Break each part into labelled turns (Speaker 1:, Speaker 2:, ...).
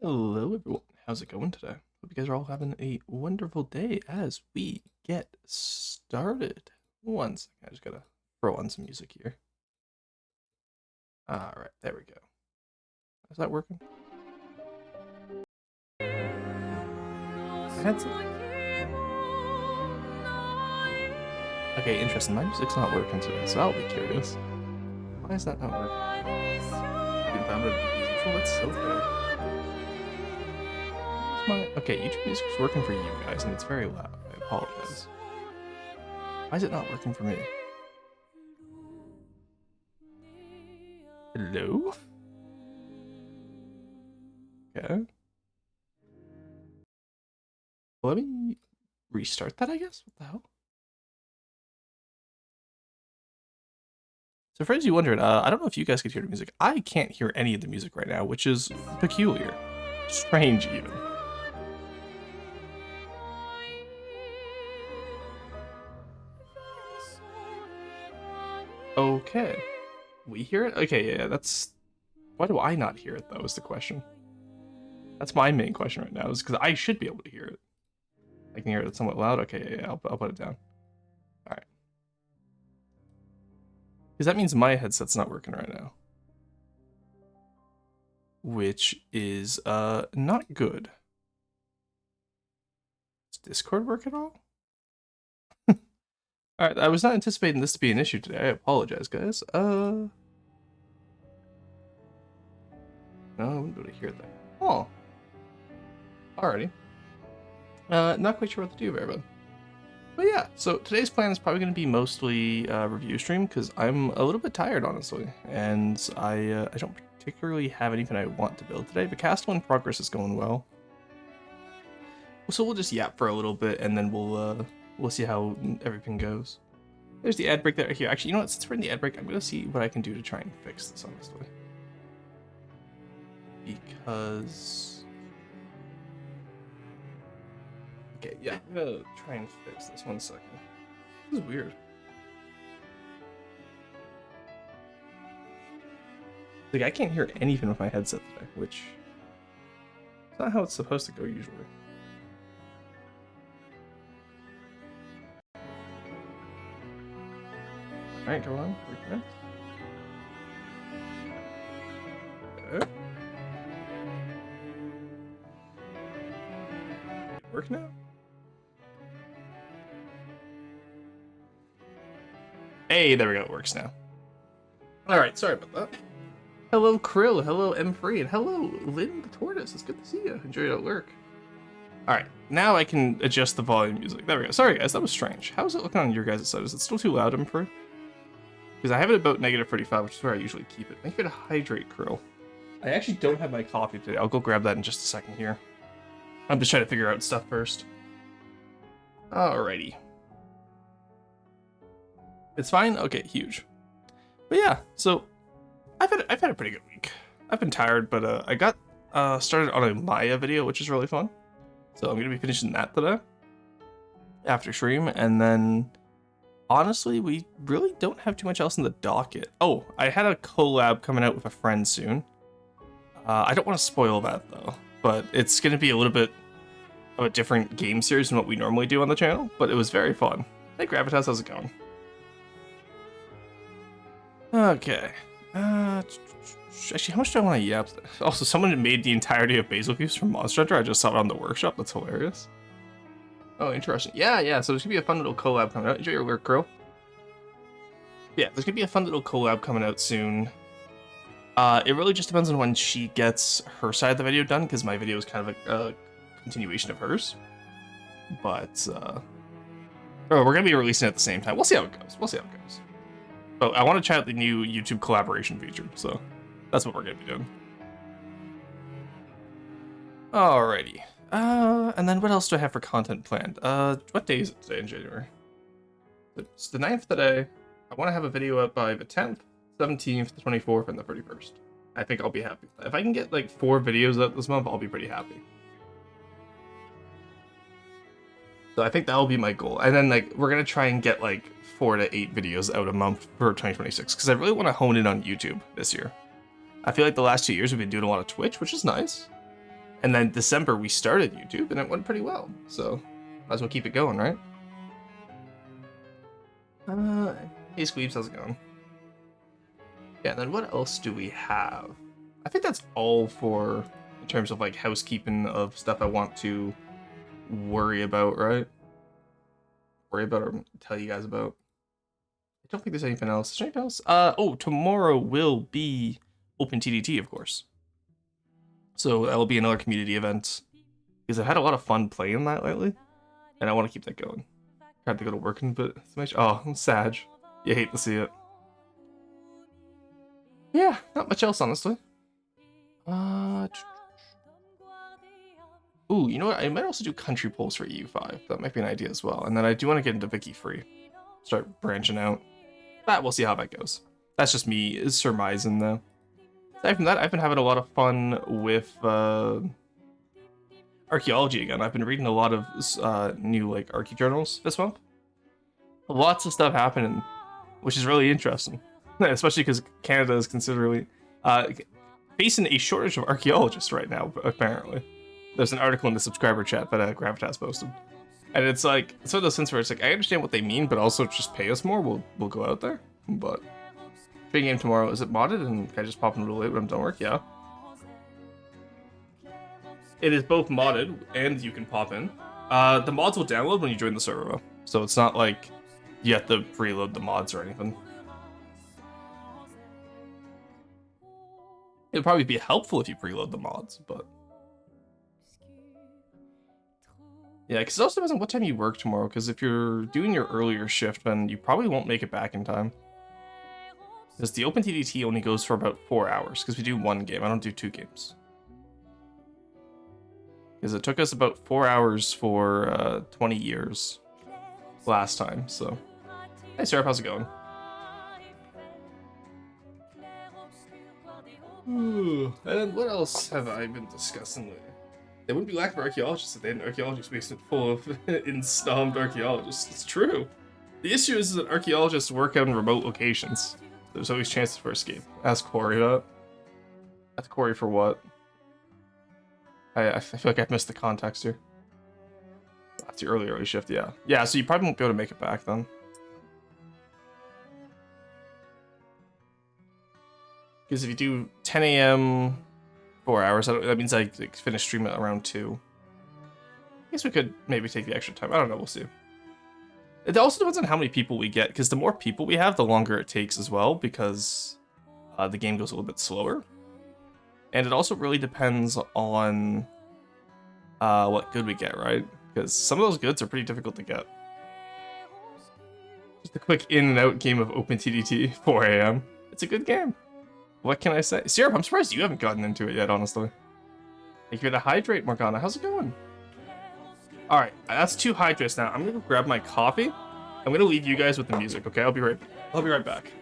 Speaker 1: Hello, everyone. How's it going today? Hope you guys are all having a wonderful day as we get started. One second, I just gotta throw on some music here. All right, there we go. Is that working? Okay, interesting. My music's not working today, so I'll be curious. Why is that not working? That's so fair. Okay, YouTube music's working for you guys, and it's very loud. I apologize. Why is it not working for me? Hello? Okay. Let me restart that, I guess? What the hell? So for those you wondering, I don't know if you guys could hear the music. I can't hear any of the music right now, which is peculiar. Strange, even. Okay. We hear it? Okay, yeah, that's... Why do I not hear it, though, is the question. That's my main question right now, is because I should be able to hear it. I can hear it somewhat loud. Okay, yeah, I'll put it down. Alright. Because that means my headset's not working right now. Which is, not good. Does Discord work at all? Alright, I was not anticipating this to be an issue today. I apologize, guys. No, I wouldn't be able to hear that. Oh. Alrighty. Not quite sure what to do there, but yeah, so today's plan is probably going to be mostly review stream because I'm a little bit tired, honestly, and I don't particularly have anything I want to build today. The cast one progress is going well, so we'll just yap for a little bit and then we'll see how everything goes. There's the ad break there. Here, actually, you know what? Since we're in the ad break, I'm gonna see what I can do to try and fix this, honestly, because. Okay, yeah, I'm gonna try and fix this. 1 second. This is weird. Like, I can't hear anything with my headset today, which is not how it's supposed to go usually. Alright, go on. Reconnect. Okay. Work now? Hey, there we go. It works now. Alright, sorry about that. Hello, Krill. Hello, M3. And hello, Lynn the Tortoise. It's good to see you. Enjoy your lurk. Alright, now I can adjust the volume music. There we go. Sorry, guys. That was strange. How is it looking on your guys' side? Is it still too loud, M3? Because I have it about -35, which is where I usually keep it. Make sure to hydrate, Krill. I actually don't have my coffee today. I'll go grab that in just a second here. I'm just trying to figure out stuff first. Alrighty. It's fine? Okay, huge. But yeah, so I've had a pretty good week. I've been tired, but I got started on a Maya video, which is really fun. So I'm gonna be finishing that today after stream, and then honestly, we really don't have too much else in the docket. Oh, I had a collab coming out with a friend soon. I don't want to spoil that though, but it's gonna be a little bit of a different game series than what we normally do on the channel. But it was very fun. Hey Gravitas, how's it going? Okay. Actually, how much do I want to yap? Also, someone made the entirety of Basil Goose from Monster Hunter. I just saw it on the workshop. That's hilarious. Oh, interesting. Yeah. So there's gonna be a fun little collab coming out. Enjoy your work, girl. Yeah, there's gonna be a fun little collab coming out soon. It really just depends on when she gets her side of the video done, because my video is kind of a continuation of hers. But we're gonna be releasing it at the same time. We'll see how it goes. But I want to try out the new YouTube collaboration feature, so that's what we're gonna be doing. Alrighty. And then what else do I have for content planned? What day is it today in January? It's the 9th today. I want to have a video up by the 10th, 17th, the 24th, and the 31st. I think I'll be happy. If I can get like 4 videos out this month, I'll be pretty happy. So I think that'll be my goal. And then like we're gonna try and get like 4 to 8 videos out a month for 2026, because I really want to hone in on YouTube this year. I feel like the last 2 years we've been doing a lot of Twitch, which is nice. And then December we started YouTube, and it went pretty well. So might as well keep it going, right? Hey Squeebs, how's it going? Yeah, and then what else do we have? I think that's all for in terms of like housekeeping of stuff I want to worry about, right? Worry about or tell you guys about. I don't think there's anything else. Is there anything else? Oh, tomorrow will be Open TDT, of course. So that will be another community event. Because I've had a lot of fun playing that lately. And I want to keep that going. I had to go to work in a bit. Oh, I'm sad. You hate to see it. Yeah, not much else, honestly. Ooh, you know what? I might also do country polls for EU5. That might be an idea as well. And then I do want to get into Wiki Free. Start branching out. But we'll see how that goes. That's just me surmising, though. Aside from that, I've been having a lot of fun with archaeology again. I've been reading a lot of new like archae journals this month. Lots of stuff happening, which is really interesting. Especially because Canada is considerably facing a shortage of archaeologists right now, apparently. There's an article in the subscriber chat that Gravitas posted. And it's like, it's one of those things where it's like, I understand what they mean, but also just pay us more, we'll go out there. But big game tomorrow, is it modded? And can I just pop in a little late when I'm done work? Yeah. It is both modded, and you can pop in. The mods will download when you join the server, though. So it's not like you have to preload the mods or anything. It'd probably be helpful if you preload the mods, but... Yeah, because it also depends on what time you work tomorrow, because if you're doing your earlier shift, then you probably won't make it back in time. Because the Open TDT only goes for about 4 hours, because we do one game, I don't do 2 games. Because it took us about 4 hours for 20 years last time, so... Hey Sarah, how's it going? Ooh, and what else have I been discussing lately? They wouldn't be lacking for archaeologists if they had an archaeologists basement full of ensnabbed archaeologists. It's true. The issue is that archaeologists work out in remote locations. There's always chances for escape. Ask Corey that. Ask Corey for what? I feel like I've missed the context here. That's the early shift, yeah. Yeah, so you probably won't be able to make it back then. Because if you do 10 a.m. 4 hours, that means I finish stream at around 2. I guess we could maybe take the extra time. I don't know, we'll see. It also depends on how many people we get, because the more people we have, the longer it takes as well, because the game goes a little bit slower. And it also really depends on what good we get, right? Because some of those goods are pretty difficult to get. Just a quick in and out game of Open TDT, 4 a.m. It's a good game. What can I say? Syrup, I'm surprised you haven't gotten into it yet, honestly. Thank you for the hydrate, Morgana. How's it going? Alright, that's 2 hydrates now. I'm gonna go grab my coffee. I'm gonna leave you guys with the music, okay? I'll be right back.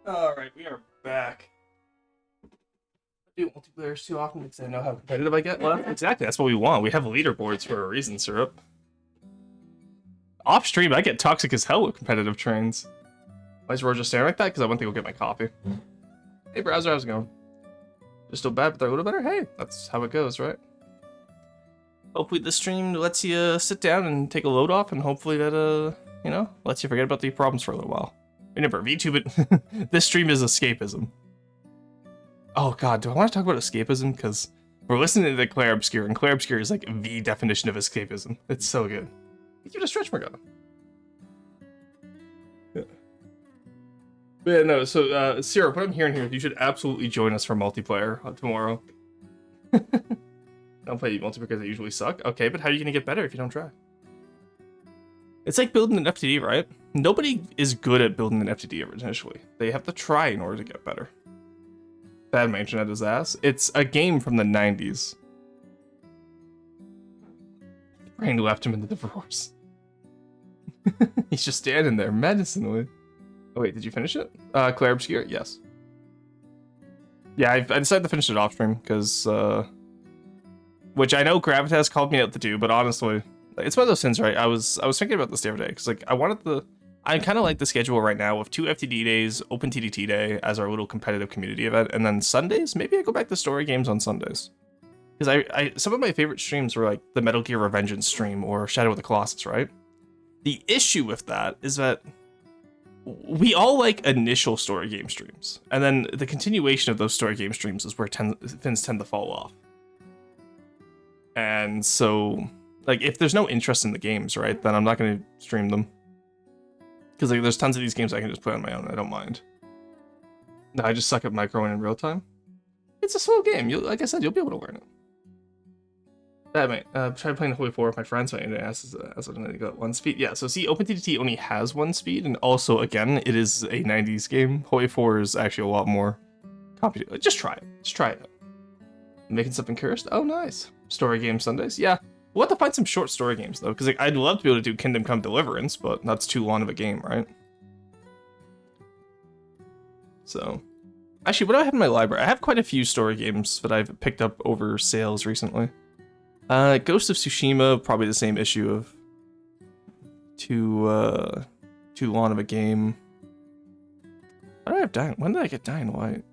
Speaker 1: Alright, we are back. I do multiplayers too often because I know how competitive I get. Well, exactly, that's what we want. We have leaderboards for a reason, Syrup. Off stream, I get toxic as hell with competitive trains. Why is Roger just staring like that? Because I went to go get my coffee. Hey, Browser, how's it going? Just still bad, but they're a little better? Hey, that's how it goes, right? Hopefully this stream lets you sit down and take a load off, and hopefully that, you know, lets you forget about the problems for a little while. Remember, VTube, this stream is escapism. Oh god, do I want to talk about escapism? Because we're listening to the Claire Obscure, and Claire Obscure is like the definition of escapism. It's so good. Thank you to Stretch Morgana. Yeah. But yeah, no, so, Syrup, what I'm hearing here is you should absolutely join us for multiplayer tomorrow. Don't play multiplayer because they usually suck. Okay, but how are you going to get better if you don't try? It's like building an FTD, right? nobody is good at building an FTD initially. They have to try in order to get better. Bad my internet is ass. It's a game from the 90s. Brain left him in the divorce. He's just standing there menacingly. Oh wait, did you finish it? Claire Obscure? Yes. Yeah, I decided to finish it off stream because, which I know Gravitas called me out to do, but honestly, it's one of those things, right? I was thinking about this the other day because like I kind of like the schedule right now of 2 FTD days, Open TDT Day as our little competitive community event, and then Sundays, maybe I go back to story games on Sundays. Because some of my favorite streams were like the Metal Gear Revengeance stream or Shadow of the Colossus, right? The issue with that is that we all like initial story game streams, and then the continuation of those story game streams is where things tend to fall off. And so, like, if there's no interest in the games, right, then I'm not going to stream them. Because like, there's tons of these games I can just play on my own, I don't mind. No, I just suck at microing in real time. It's a slow game. Like I said, you'll be able to learn it. That mate, tried playing Holy 4 with my friends, and I asked as I got 1 speed. Yeah, so see, OpenTTT only has 1 speed, and also, again, it is a 90s game. Holy 4 is actually a lot more complicated. Just try it. Just try it. Making something cursed? Oh, nice. Story game Sundays? Yeah. We'll have to find some short story games, though, because like, I'd love to be able to do Kingdom Come Deliverance, but that's too long of a game, right? So, actually, what do I have in my library? I have quite a few story games that I've picked up over sales recently. Ghost of Tsushima, probably the same issue of too long of a game. Why do I have Dying? When did I get Dying Light?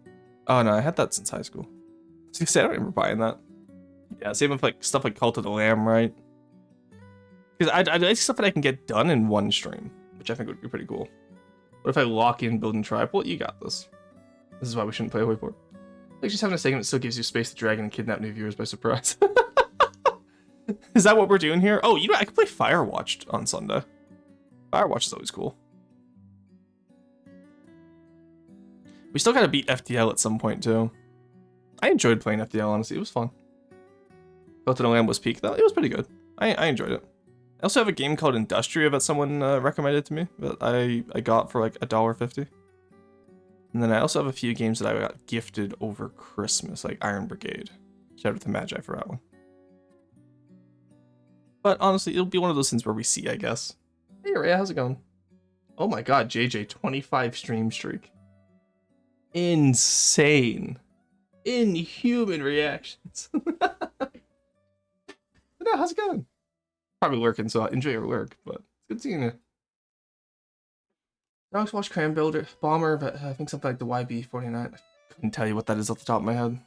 Speaker 1: Oh no, I had that since high school. I don't remember buying that. Yeah, same with like stuff like Cult of the Lamb, right? Because I like stuff that I can get done in one stream, which I think would be pretty cool. What if I lock in Build and Tribe? Well, you got this. This is why we shouldn't play Whiteboard. Like just having a segment still gives you space to drag and kidnap new viewers by surprise. Is that what we're doing here? Oh, you know, I could play Firewatch on Sunday. Firewatch is always cool. We still gotta beat FTL at some point, too. I enjoyed playing FTL, honestly. It was fun. Built in a Land was peak, though. It was pretty good. I enjoyed it. I also have a game called Industria that someone recommended to me that I got for like $1.50. And then I also have a few games that I got gifted over Christmas, like Iron Brigade. Shout out to Magi for that one. But honestly, it'll be one of those things where we see, I guess. Hey, Rhea, how's it going? Oh my god, JJ, 25 stream streak. Insane. Inhuman reactions. No, how's it going? Probably lurking, so enjoy your lurk, but it's good seeing you. I always watch Cram Builder Bomber, but I think something like the YB49. I couldn't tell you what that is off the top of my head.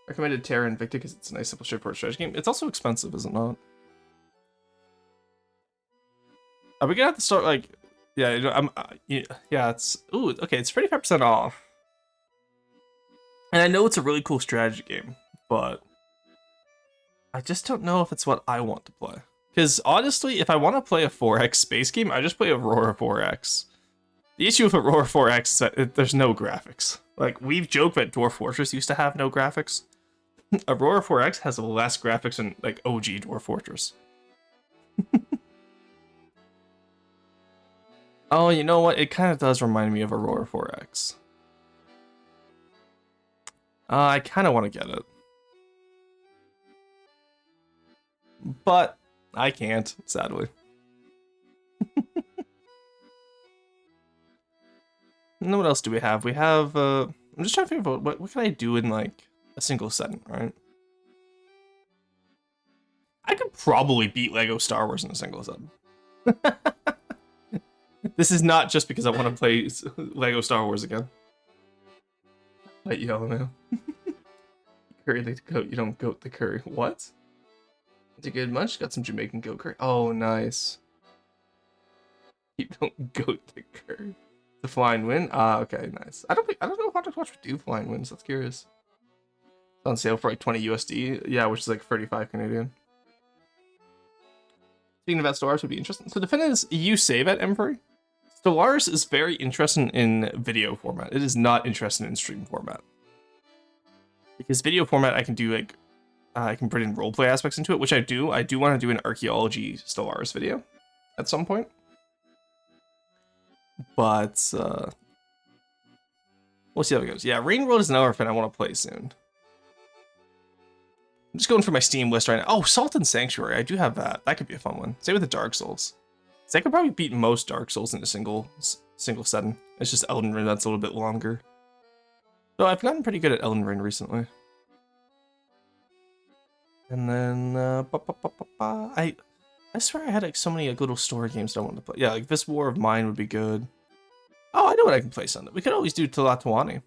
Speaker 1: Recommended Terra Invicta because it's a nice, simple, straightforward strategy game. It's also expensive, is it not? Are we gonna have to start like, yeah, yeah, it's ooh, okay, it's 35% off. And I know it's a really cool strategy game, but I just don't know if it's what I want to play. Because honestly, if I want to play a 4X space game, I just play Aurora 4X. The issue with Aurora 4X is that there's no graphics. Like, we've joked that Dwarf Fortress used to have no graphics. Aurora 4X has less graphics than, like, OG Dwarf Fortress. Oh, you know what? It kind of does remind me of Aurora 4X. I kind of want to get it. But I can't, sadly. And what else do we have? We have, I'm just trying to figure out what can I do in, like, a single setting, right? I could probably beat Lego Star Wars in a single setting. This is not just because I want to play Lego Star Wars again. Like yellow now. Curry the goat, you don't goat the curry. What? It's a good munch. Got some Jamaican goat curry. Oh, nice. You don't goat the curry. The flying win. Ah, okay, nice. I don't know if Hunter's Watch would do flying wins. That's curious. It's on sale for like 20 USD. Yeah, which is like 35 Canadian. Speaking about Stellaris would be interesting. So the thing is, you save at Emperor. Stellaris is very interesting in video format. It is not interesting in stream format. Because video format, I can do like, I can put in roleplay aspects into it, which I do. I do want to do an archaeology Stellaris video. at some point. But we'll see how it goes. Yeah, Rain World is another thing I want to play soon. I'm just going through my Steam list right now. Oh, Salt and Sanctuary. I do have that. That could be a fun one. Same with the Dark Souls. So I could probably beat most Dark Souls in a single setting. It's just Elden Ring that's a little bit longer. So I've gotten pretty good at Elden Ring recently. And then I swear I had like so many like little story games that I wanted to play. Yeah, like This War of Mine would be good. Oh, I know what I can play Sunday. We could always do Tlatoani.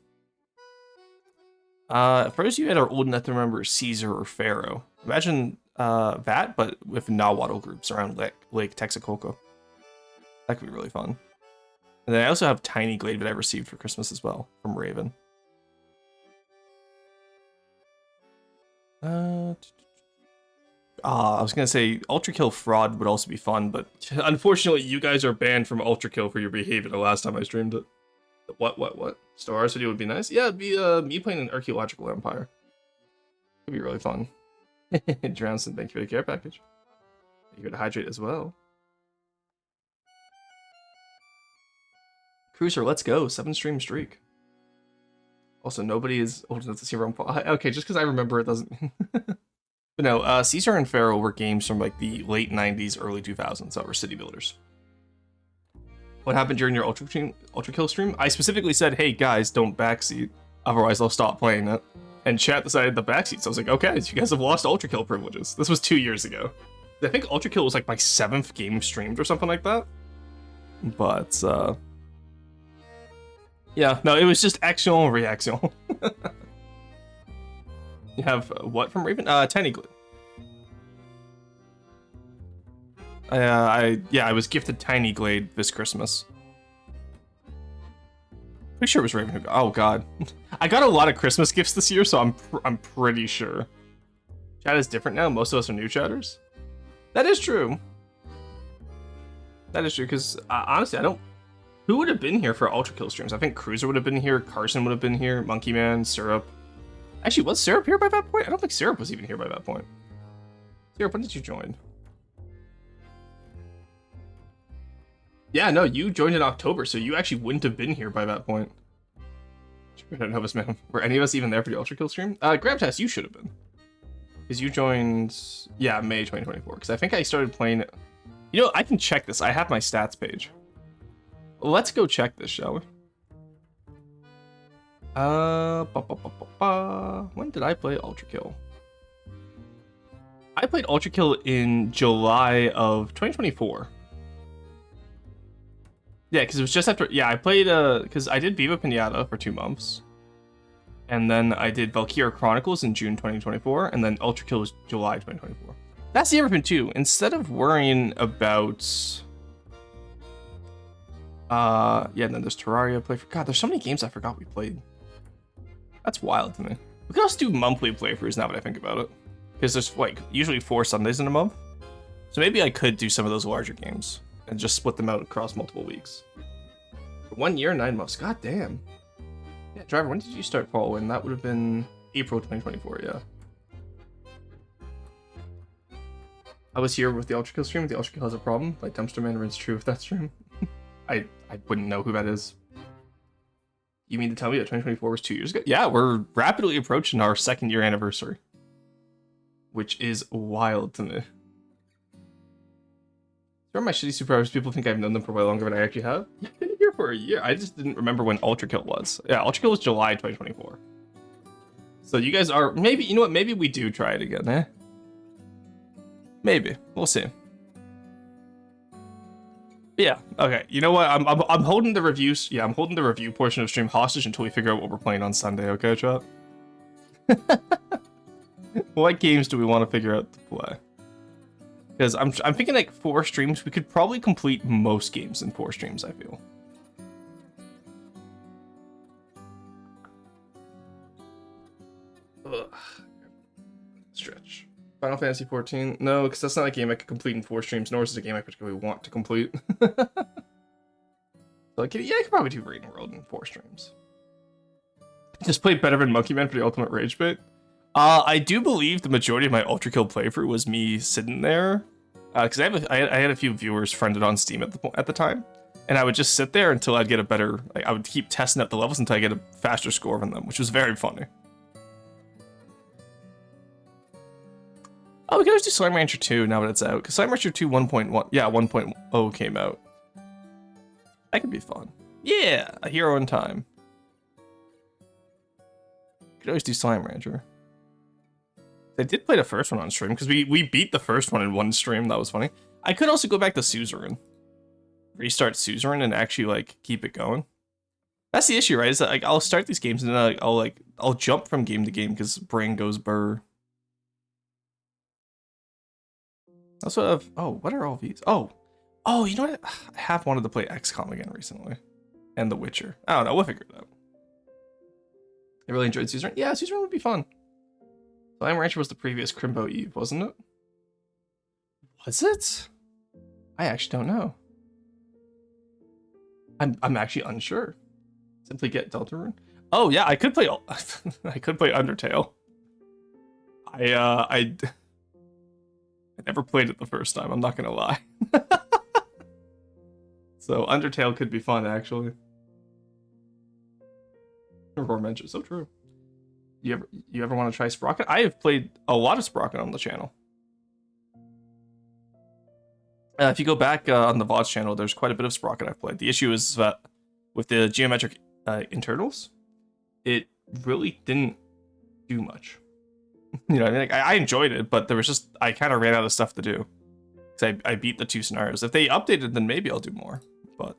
Speaker 1: For those of you that are old enough to remember Caesar or Pharaoh, imagine that, but with Nahuatl groups around Lake Texcoco. That could be really fun. And then I also have Tiny Glade that I received for Christmas as well from Raven. I was gonna say Ultra Kill Fraud would also be fun, but unfortunately you guys are banned from Ultra Kill for your behavior the last time I streamed it. What? Star Wars video would be nice. Yeah, it'd be me playing an archaeological empire. It'd be really fun. Drownson, thank you for the care package. You could hydrate as well. Cruiser, let's go. 7-stream streak. Also, nobody is old enough to see Rome. Okay, just because I remember it doesn't. But no, Caesar and Pharaoh were games from like the late 90s, early 2000s that were city builders. What happened during your Ultra Kill stream? I specifically said, hey guys, don't backseat, otherwise I'll stop playing it. And chat decided the backseat, so I was like, okay, you guys have lost Ultra Kill privileges. This was 2 years ago. I think Ultra Kill was like my 7th game streamed or something like that. But, yeah, no, it was just action and reaction. You have what from Raven? Tiny Glade. I was gifted Tiny Glade this Christmas. Pretty sure it was Raven who got. Oh god, I got a lot of Christmas gifts this year, so I'm pretty sure. Chat is different now. Most of us are new chatters. That is true. That is true because honestly, I don't. Who would have been here for Ultra Kill streams? I think Cruiser would have been here. Carson would have been here. Monkey Man, Syrup. Actually, was Syrup here by that point? I don't think Syrup was even here by that point. Syrup, when did you join? Yeah, no, you joined in October, so you actually wouldn't have been here by that point. I don't know this man. Were any of us even there for the Ultra Kill stream? Grabtest, you should have been. Because you joined, yeah, May 2024. Because I think I started playing it. You know, I can check this. I have my stats page. Let's go check this, shall we? When did I play Ultra Kill? I played Ultra Kill in July of 2024. Yeah, because it was just after. Yeah, I played because I did Viva Pinata for 2 months, and then I did Valkyria Chronicles in June 2024, and then Ultra Kill was July 2024. That's the other thing too. Instead of worrying about, yeah, and then there's Terraria play for. God, there's so many games I forgot we played. That's wild to me. We could also do monthly playthroughs now that I think about it, because there's like usually 4 Sundays in a month, so maybe I could do some of those larger games and just split them out across multiple weeks. 1 year, 9 months. God damn. Yeah, Driver, when did you start following? That would have been April 2024, yeah. I was here with the Ultra Kill stream. The Ultra Kill has a problem. Like Dumpster Man runs true with that stream. I wouldn't know who that is. You mean to tell me that 2024 was 2 years ago? Yeah, we're rapidly approaching our 2nd year anniversary. Which is wild to me. From my shitty superpowers, people think I've known them for way longer than I actually have. I've been here for a year. I just didn't remember when Ultra Kill was. Yeah, Ultra Kill was July 2024. So you guys are maybe, you know what? Maybe we do try it again, eh? Maybe we'll see. But yeah. Okay. You know what? I'm holding the reviews. Yeah, I'm holding the review portion of stream hostage until we figure out what we're playing on Sunday. Okay, chat. What games do we want to figure out to play? Because I'm thinking like 4 streams, we could probably complete most games in 4 streams, I feel. Ugh. Stretch. Final Fantasy 14? No, because that's not a game I could complete in 4 streams, nor is it a game I particularly want to complete. So I could probably do Raiden World in 4 streams. Just play better than Monkey Man for the ultimate rage bait. I do believe the majority of my Ultra Kill playthrough was me sitting there, Because I had a few viewers friended on Steam at the time, and I would just sit there until I'd get a better. Like, I would keep testing out the levels until I get a faster score than them, which was very funny. Oh, we can always do Slime Rancher 2 now that it's out. Because Slime Rancher 2 1.1, yeah, 1.0 came out. That could be fun. Yeah, a hero in time. Could always do Slime Rancher. I did play the first one on stream because we beat the first one in one stream. That was funny. I could also go back to Suzerain, restart Suzerain, and actually like keep it going. That's the issue, right? Is that like I'll start these games and then I'll jump from game to game because brain goes burr. Also, what are all these? Oh, you know what? I have wanted to play XCOM again recently, and The Witcher. I don't know. We'll figure it out. I really enjoyed Suzerain. Yeah, Suzerain would be fun. Slime Rancher was the previous Crimbo Eve, wasn't it? Was it? I actually don't know. I'm actually unsure. Simply get Deltarune. Oh yeah, I could play. I could play Undertale. I never played it the first time. I'm not gonna lie. So Undertale could be fun actually. Roar mentioned so true. You ever want to try Sprocket? I have played a lot of Sprocket on the channel. If you go back on the VODs channel, there's quite a bit of Sprocket I've played. The issue is that with the geometric internals, it really didn't do much. You know, I mean, like, I enjoyed it, but there was just I kind of ran out of stuff to do. Because I beat the 2 scenarios. If they updated, then maybe I'll do more. But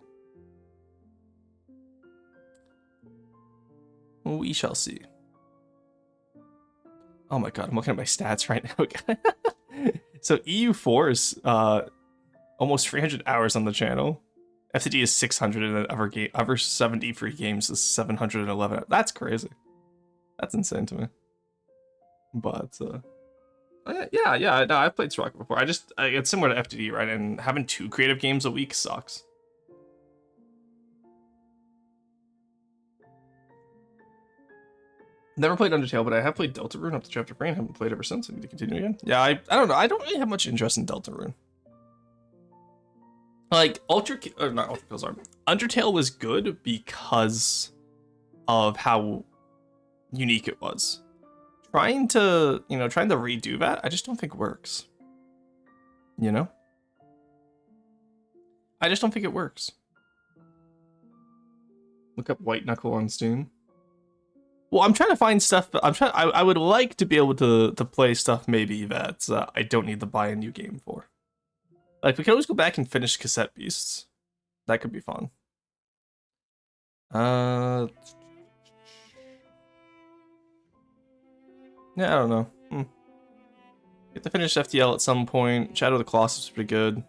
Speaker 1: we shall see. Oh my god, I'm looking at my stats right now. So EU4 is almost 300 hours on the channel. FTD is 600, and ever 70 free games is 711. That's crazy. That's insane to me. But yeah, no, I've played Sprocket before. It's similar to FTD, right? And having 2 creative games a week sucks. Never played Undertale, but I have played Deltarune up to Chapter 3 and haven't played ever since. I need to continue again. Yeah, I don't know. I don't really have much interest in Deltarune. Like, Undertale was good because of how unique it was. Trying to redo that, I just don't think works. You know? I just don't think it works. Look up White Knuckle on Steam. Well, I'm trying to find stuff. I would like to be able to play stuff maybe that I don't need to buy a new game for. Like we can always go back and finish Cassette Beasts. That could be fun. Yeah, I don't know. Get to finish FTL at some point. Shadow of the Colossus was pretty good.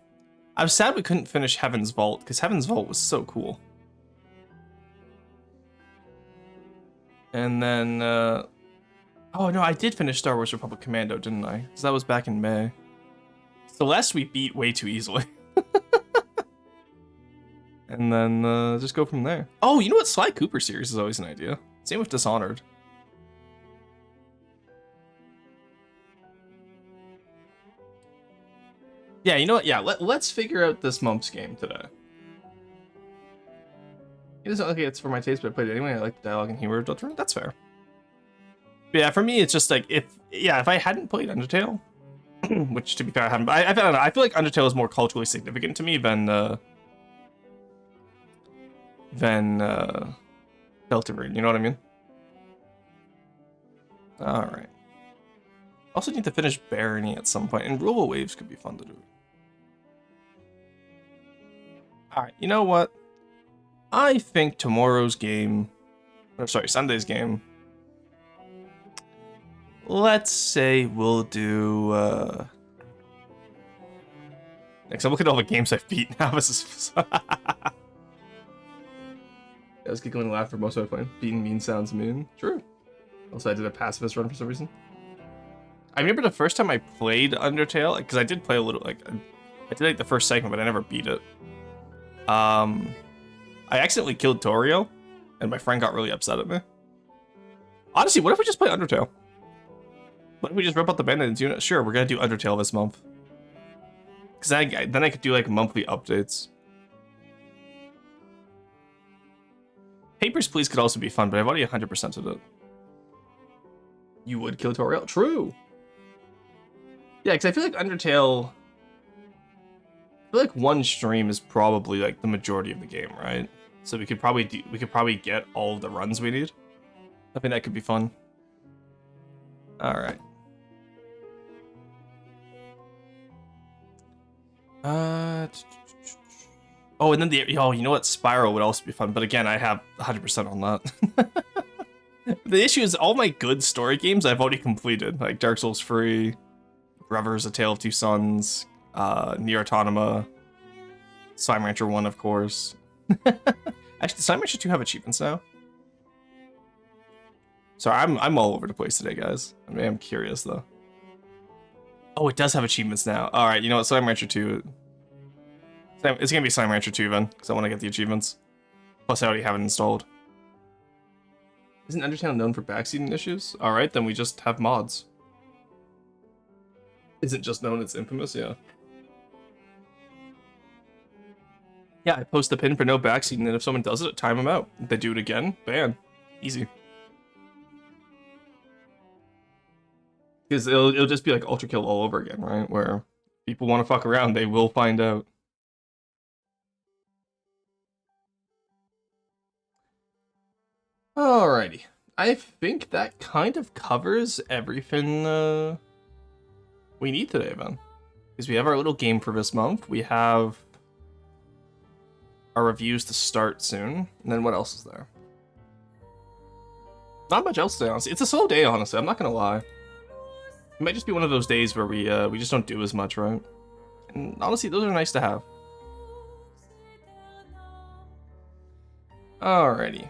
Speaker 1: I'm sad we couldn't finish Heaven's Vault because Heaven's Vault was so cool. And then, oh no, I did finish Star Wars Republic Commando, didn't I? Because that was back in May. Celeste we beat way too easily. And then just go from there. Oh, you know what? Sly Cooper series is always an idea. Same with Dishonored. Yeah, you know what? Yeah, let's figure out this month's game today. It doesn't look like it's for my taste, but I played it anyway. I like the dialogue and humor of Deltarune. That's fair. But yeah, for me, it's just like if I hadn't played Undertale, which to be fair, I haven't. But I feel like Undertale is more culturally significant to me than Deltarune. You know what I mean? All right. Also need to finish Barony at some point, and Rule of Waves could be fun to do. All right. You know what? I think tomorrow's game, Sunday's game, let's say we'll do, next I'm looking at all the games I've beat now. This is, I was giggling and laughing for most of my playing. Beating mean sounds mean. True. Also, I did a pacifist run for some reason. I remember the first time I played Undertale, because I did play a little, I did like the first segment, but I never beat it. I accidentally killed Torio, and my friend got really upset at me. Honestly, what if we just play Undertale? What if we just rip out the Bandits unit? Sure, we're gonna do Undertale this month. Because then I could do like monthly updates. Papers, Please could also be fun, but I've already 100%ed it. You would kill Toriel? True. Yeah, because I feel like Undertale... I feel like one stream is probably like the majority of the game, right? So we could probably get all of the runs we need. I think that could be fun. All right. Oh, and then you know what? Spiral would also be fun, but again, I have 100% on that. The issue is all my good story games I've already completed, like Dark Souls 3, Brothers: A Tale of Two Sons, Nier Automata, Slime Rancher 1, of course. Actually, does Slime Rancher 2 have achievements now? Sorry, I'm all over the place today, guys. I mean, I'm curious though. Oh, it does have achievements now. All right, you know what? Slime Rancher 2. It's gonna be Slime Rancher 2 then, because I want to get the achievements. Plus, I already have it installed. Isn't Undertale known for backseating issues? All right, then we just have mods. Isn't just known, it's infamous, yeah. Yeah, I post the pin for no backseating, and if someone does it, time them out. If they do it again, ban. Easy. Because it'll just be like Ultra Kill all over again, right? Where people want to fuck around, they will find out. Alrighty. I think that kind of covers everything we need today, then. Because we have our little game for this month. We have our reviews to start soon. And then what else is there? Not much else today, honestly. It's a slow day, honestly. I'm not going to lie. It might just be one of those days where we just don't do as much, right? And honestly, those are nice to have. Alrighty.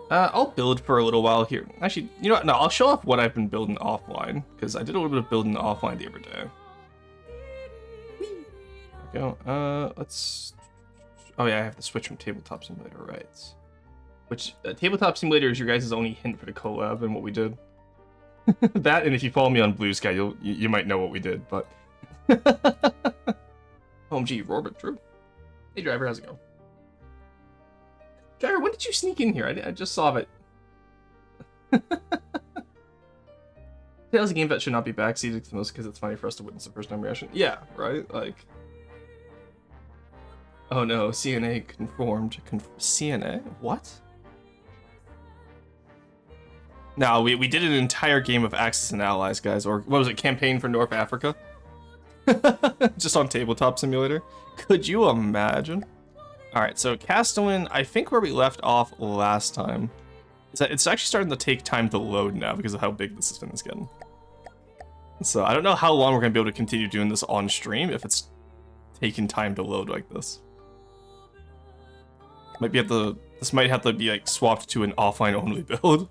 Speaker 1: I'll build for a little while here. Actually, you know what? No, I'll show off what I've been building offline, because I did a little bit of building offline the other day. There we go. Let's... Oh yeah, I have to switch from Tabletop Simulator, right. Which, Tabletop Simulator is your guys' only hint for the collab and what we did. That, and if you follow me on Blue Sky, you might know what we did, but... OMG, Robert, true. Hey driver, how's it going? Driver, when did you sneak in here? I just saw it. Tales a game that should not be backseated most because it's funny for us to witness the first time reaction. Yeah, right? Like... Oh no, CNA conformed. CNA? What? No, we did an entire game of Axis and Allies, guys. Or what was it? Campaign for North Africa? Just on Tabletop Simulator. Could you imagine? Alright, so Castellan, I think where we left off last time is that it's actually starting to take time to load now because of how big this thing is getting. So I don't know how long we're going to be able to continue doing this on stream if it's taking time to load like this. This might have to be like swapped to an offline only build.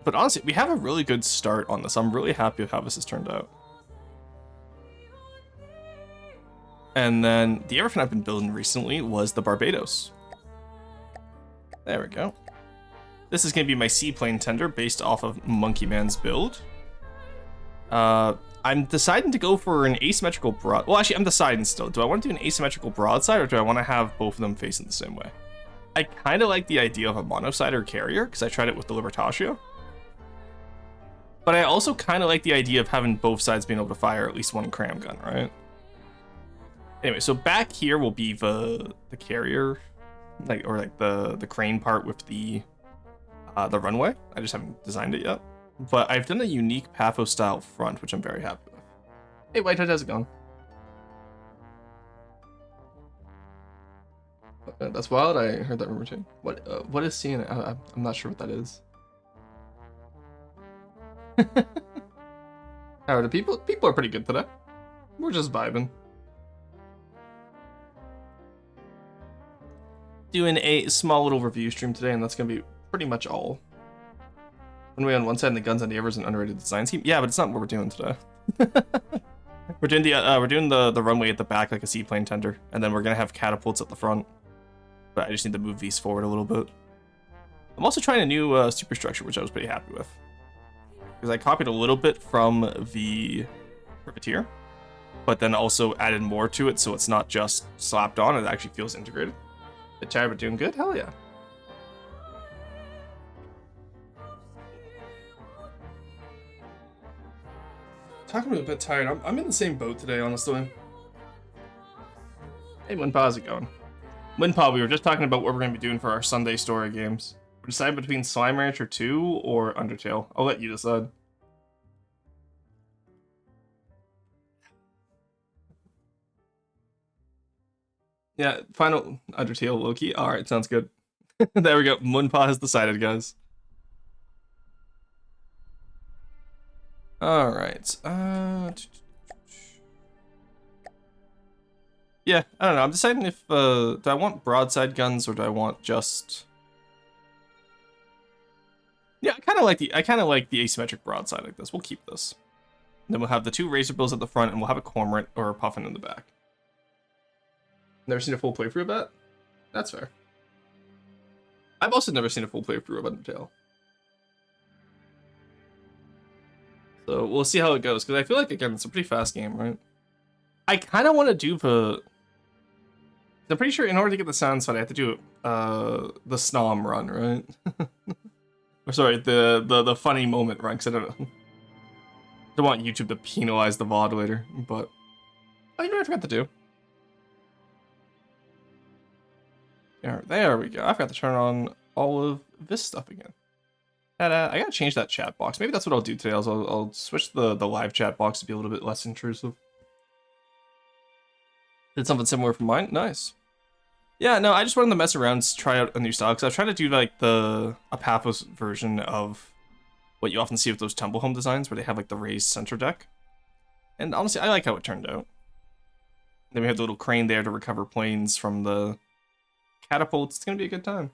Speaker 1: But honestly, we have a really good start on this. I'm really happy with how this has turned out. And then the other thing I've been building recently was the Barbados. There we go. This is going to be my seaplane tender based off of Monkey Man's build. I'm deciding to go for an asymmetrical broad... Well, actually, I'm deciding still. Do I want to do an asymmetrical broadside, or do I want to have both of them facing the same way? I kind of like the idea of a monosider carrier, because I tried it with the Libertatio. But I also kind of like the idea of having both sides being able to fire at least one cram gun, right? Anyway, so back here will be the carrier, like the crane part with the runway. I just haven't designed it yet. But I've done a unique Paphos style front, which I'm very happy with. Hey, White Hood, how's it going? That's wild. I heard that rumor too. What is seeing? I'm not sure what that is. How are the people? People are pretty good today. We're just vibing. Doing a small little review stream today, and that's gonna be pretty much all. Runway on one side and the guns on the other is an underrated design scheme. Yeah, but it's not what we're doing today. We're doing the runway at the back like a seaplane tender, and then we're gonna have catapults at the front. But I just need to move these forward a little bit. I'm also trying a new superstructure, which I was pretty happy with, because I copied a little bit from the Privateer, but then also added more to it, so it's not just slapped on, it actually feels integrated. The tired but doing good? Hell yeah. Talking about a bit tired, I'm in the same boat today, honestly. Hey, Winpa, how's it going? Winpa, we were just talking about what we're going to be doing for our Sunday story games. We're deciding between Slime Rancher 2 or Undertale. I'll let you decide. Yeah, final Undertale Loki. Alright, sounds good. There we go. Munpa has decided, guys. Alright. Yeah, I don't know. I'm deciding if do I want broadside guns or do I want just. Yeah, I kind of like the asymmetric broadside like this. We'll keep this. And then we'll have the two razor bills at the front, and we'll have a cormorant or a puffin in the back. Never seen a full playthrough of that? That's fair. I've also never seen a full playthrough of Undertale. So we'll see how it goes, because I feel like, again, it's a pretty fast game, right? I kind of want to do the... I'm pretty sure in order to get the sound side, I have to do the Snom run, right? Or sorry, the funny moment run, because I don't want YouTube to penalize the VOD later, but... Oh, you know what I forgot to do? There we go. I forgot to turn on all of this stuff again. And, I gotta change that chat box. Maybe that's what I'll do today. I'll switch the live chat box to be a little bit less intrusive. Did something similar for mine? Nice. Yeah, no, I just wanted to mess around to try out a new style, because I was trying to do like a Paphos version of what you often see with those Temple Home designs, where they have like the raised center deck. And honestly, I like how it turned out. Then we have the little crane there to recover planes from the catapults. It's gonna be a good time.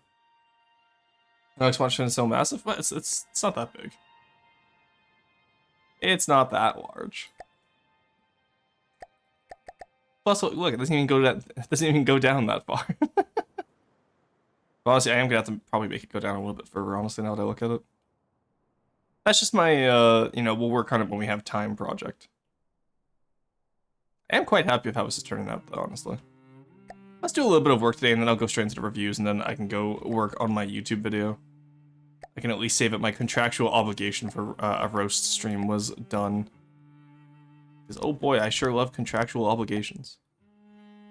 Speaker 1: I just want to so massive, but it's not that big. It's not that large. Plus, look, it doesn't even go down that far. Honestly, I am gonna have to probably make it go down a little bit further. Honestly, now that I look at it, that's just my we'll work on it when we have time project. I am quite happy with how this is turning out, though. Honestly, let's do a little bit of work today, and then I'll go straight into the reviews, and then I can go work on my YouTube video. I can at least say that my contractual obligation for a roast stream was done. Because, oh boy, I sure love contractual obligations.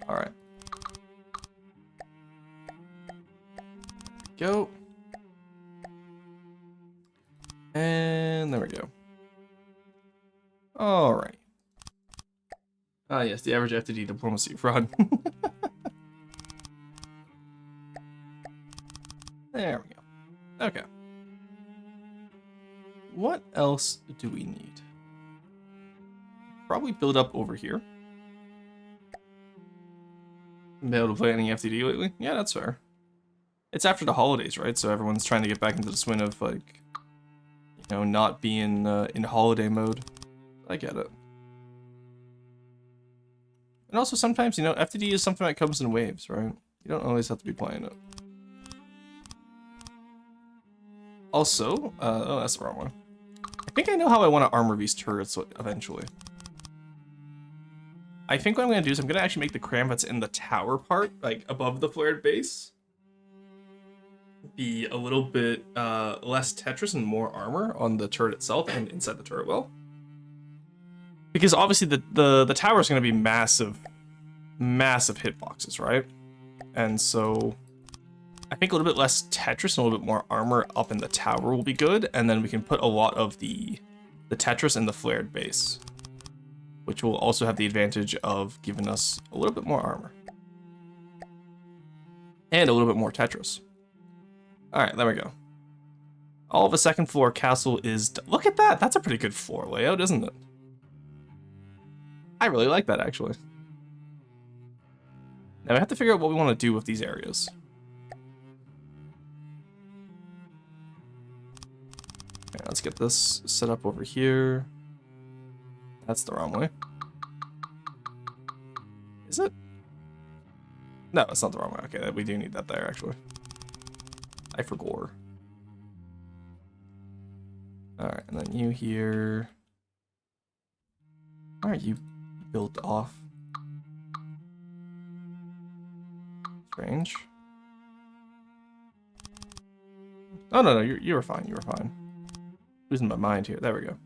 Speaker 1: Alright. Go. And there we go. Alright. Ah, yes, the average FTD diplomacy fraud. There we go. Okay. What else do we need? Probably build up over here. Been able to play any FTD lately? Yeah, that's fair. It's after the holidays, right? So everyone's trying to get back into the swing of, like, you know, not being in holiday mode. I get it. And also sometimes, you know, FTD is something that comes in waves, right? You don't always have to be playing it. Also, oh, that's the wrong one. I think I know how I want to armor these turrets eventually. I think what I'm going to do is I'm going to actually make the cram that's in the tower part, like above the flared base, be a little bit less Tetris and more armor on the turret itself and inside the turret well. Because obviously the tower is going to be massive hitboxes, right? And so I think a little bit less Tetris and a little bit more armor up in the tower will be good, and then we can put a lot of the Tetris in the flared base, which will also have the advantage of giving us a little bit more armor. And a little bit more Tetris. Alright, there we go. All of a second floor castle is... Look at that! That's a pretty good floor layout, isn't it? I really like that, actually. Now we have to figure out what we want to do with these areas. Okay, let's get this set up over here. That's the wrong way. Is it? No, it's not the wrong way. Okay, we do need that there, actually. I forgot. Alright, and then you here. Alright, you built off. Strange. Oh no, you were fine. You were fine. Losing my mind here. There we go.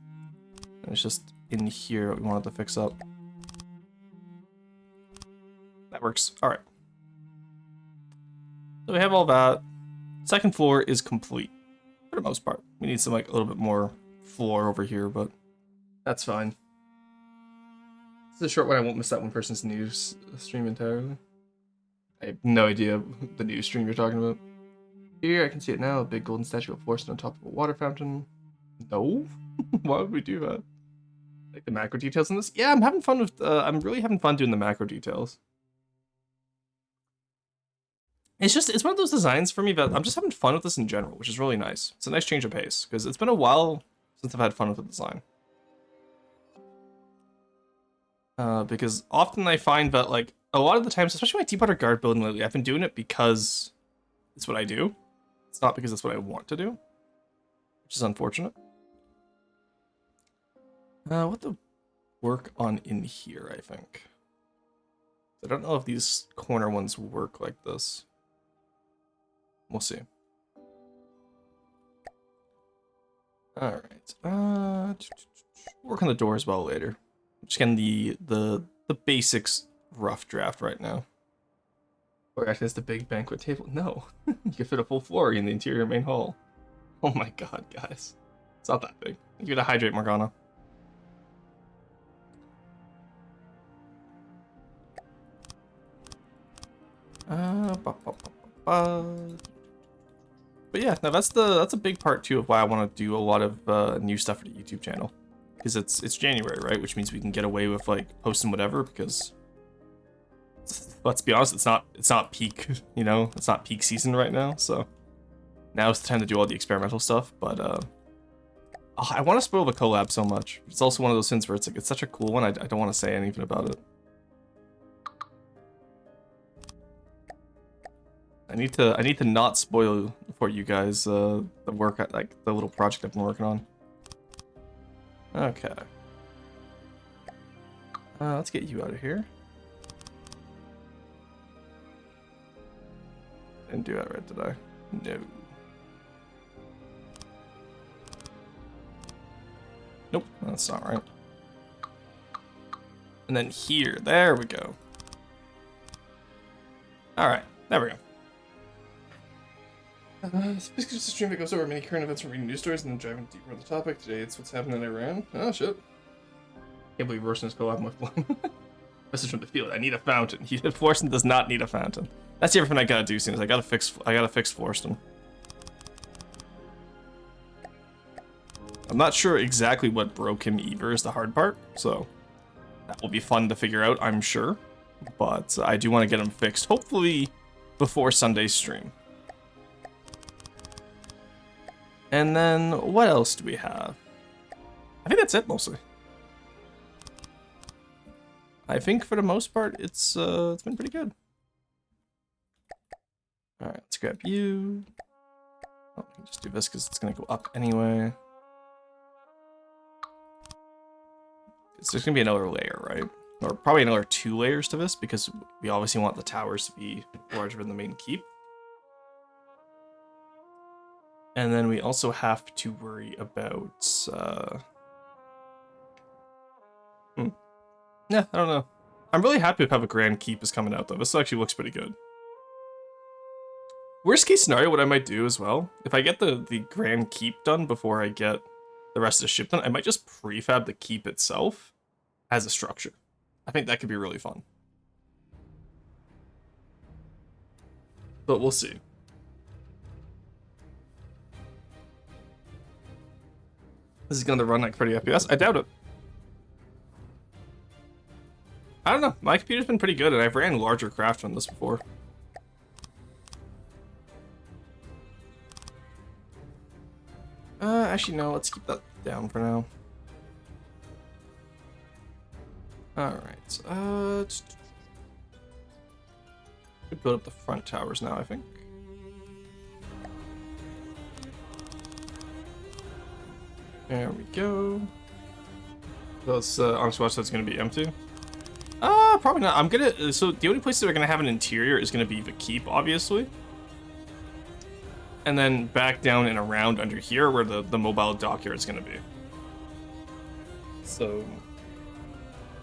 Speaker 1: And it's just in here what we wanted to fix up. That works. All right. So we have all that. Second floor is complete for the most part. We need some like a little bit more floor over here, but that's fine. This is a short one. I won't miss that one person's news stream entirely. I have no idea the news stream you're talking about. Here, I can see it now. A big golden statue of Forsen on top of a water fountain. No? Why would we do that? Like the macro details in this? Yeah, I'm having fun with, I'm really having fun doing the macro details. It's one of those designs for me that I'm just having fun with this in general, which is really nice. It's a nice change of pace, because it's been a while since I've had fun with the design. Because often I find that, like, a lot of the times, especially my deep water guard building lately, I've been doing it because it's what I do. It's not because it's what I want to do, which is unfortunate. What to work on in here, I think. I don't know if these corner ones work like this. We'll see. Alright. Work on the door as well later. I'm just getting the basics rough draft right now. Or actually, it's the big banquet table. No. You can fit a full floor in the interior main hall. Oh my god, guys. It's not that big. You gotta hydrate, Morgana. But yeah, now that's a big part too of why I want to do a lot of new stuff for the YouTube channel, because it's January, right? Which means we can get away with like posting whatever, because let's be honest, it's not peak, you know, it's not peak season right now. So now's the time to do all the experimental stuff. But I want to spoil the collab so much. It's also one of those things where it's like it's such a cool one. I don't want to say anything about it. I need to not spoil for you guys the work, like the little project I've been working on. Okay. Let's get you out of here. Didn't do that right, did I? No. Nope, that's not right. And then here, there we go. All right, there we go. It's basically just a stream that goes over many current events from reading news stories and then driving deeper into the topic. Today it's what's happening in Iran. Oh shit. Can't believe Rorson's collab with one. Message from the field. I need a fountain. Florsten does not need a fountain. That's everything I gotta do soon. Is I gotta fix Florsten. I'm not sure exactly what broke him either is the hard part, so that will be fun to figure out, I'm sure. But I do want to get him fixed, hopefully before Sunday's stream. And then, what else do we have? I think that's it, mostly. I think, for the most part, it's been pretty good. Alright, let's grab you. Oh, we can just do this, because it's going to go up anyway. So there's going to be another layer, right? Or probably another 2 layers to this, because we obviously want the towers to be larger than the main keep. And then we also have to worry about, yeah, I don't know. I'm really happy with how the Grand Keep is coming out, though. This actually looks pretty good. Worst case scenario, what I might do as well, if I get the Grand Keep done before I get the rest of the ship done, I might just prefab the keep itself as a structure. I think that could be really fun. But we'll see. This is gonna run like 30 FPS? I doubt it. I don't know. My computer's been pretty good, and I've ran larger craft on this before. Actually, no. Let's keep that down for now. Alright. We build up the front towers now, I think. There we go. Those Honest Watch, that's going to be empty. Probably not. I'm gonna, so the only places that are gonna have an interior is gonna be the keep, obviously. And then back down and around under here where the mobile dockyard is gonna be. So,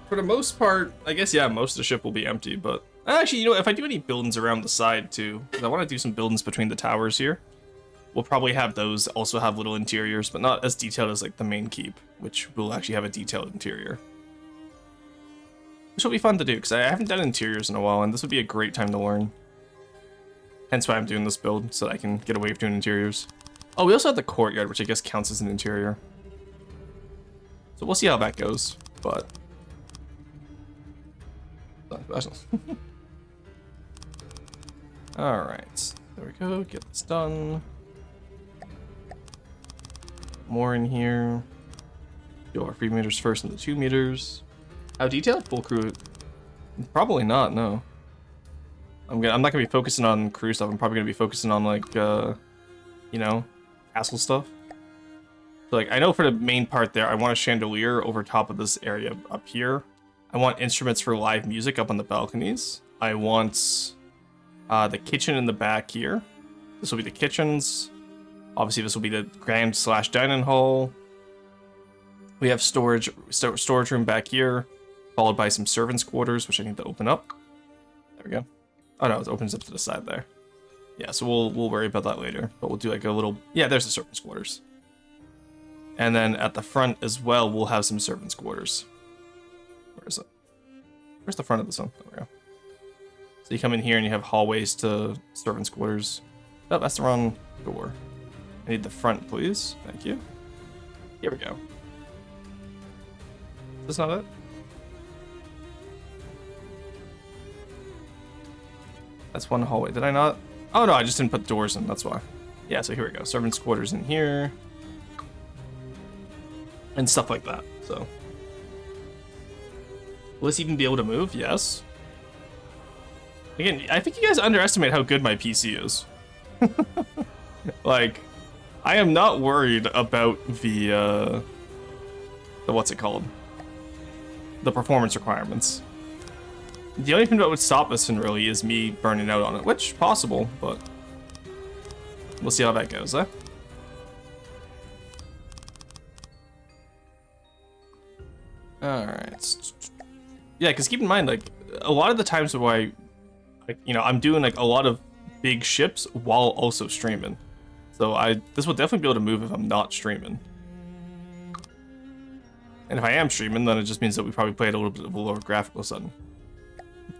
Speaker 1: for the most part, I guess, yeah, most of the ship will be empty, but actually, you know, if I do any buildings around the side too, because I want to do some buildings between the towers here, we'll probably have those also have little interiors, but not as detailed as like the main keep, which will actually have a detailed interior. Which will be fun to do, because I haven't done interiors in a while, and this would be a great time to learn. Hence why I'm doing this build, so that I can get away from doing interiors. Oh, we also have the courtyard, which I guess counts as an interior. So we'll see how that goes, but... Alright, there we go, get this done. More in here. Do our 3 meters first and the 2 meters. How detailed? Full crew? Probably not, no. I'm not gonna be focusing on crew stuff. I'm probably gonna be focusing on like, you know, castle stuff. So like, I know for the main part there, I want a chandelier over top of this area up here. I want instruments for live music up on the balconies. I want the kitchen in the back here. This will be the kitchens. Obviously, this will be the grand / dining hall. We have storage room back here, followed by some servants' quarters, which I need to open up. There we go. Oh no, it opens up to the side there. Yeah, so we'll worry about that later. But we'll do like a little, yeah, there's the servants' quarters. And then at the front as well, we'll have some servants' quarters. Where is it? Where's the front of this one? There we go. So you come in here and you have hallways to servants' quarters. Oh, that's the wrong door. I need the front, please. Thank you. Here we go. Is this not it? That's one hallway. Did I not? Oh no, I just didn't put doors in. That's why. Yeah, so here we go. Servants' quarters in here. And stuff like that. So. Will this even be able to move? Yes. Again, I think you guys underestimate how good my PC is. Like, I am not worried about the what's it called? The performance requirements. The only thing that would stop us in really is me burning out on it, which possible, but we'll see how that goes, eh? Alright. Yeah, because keep in mind, like, a lot of the times where like, you know, I'm doing like a lot of big ships while also streaming. So this will definitely be able to move if I'm not streaming. And if I am streaming, then it just means that we probably play at a little bit of a lower graphical setting.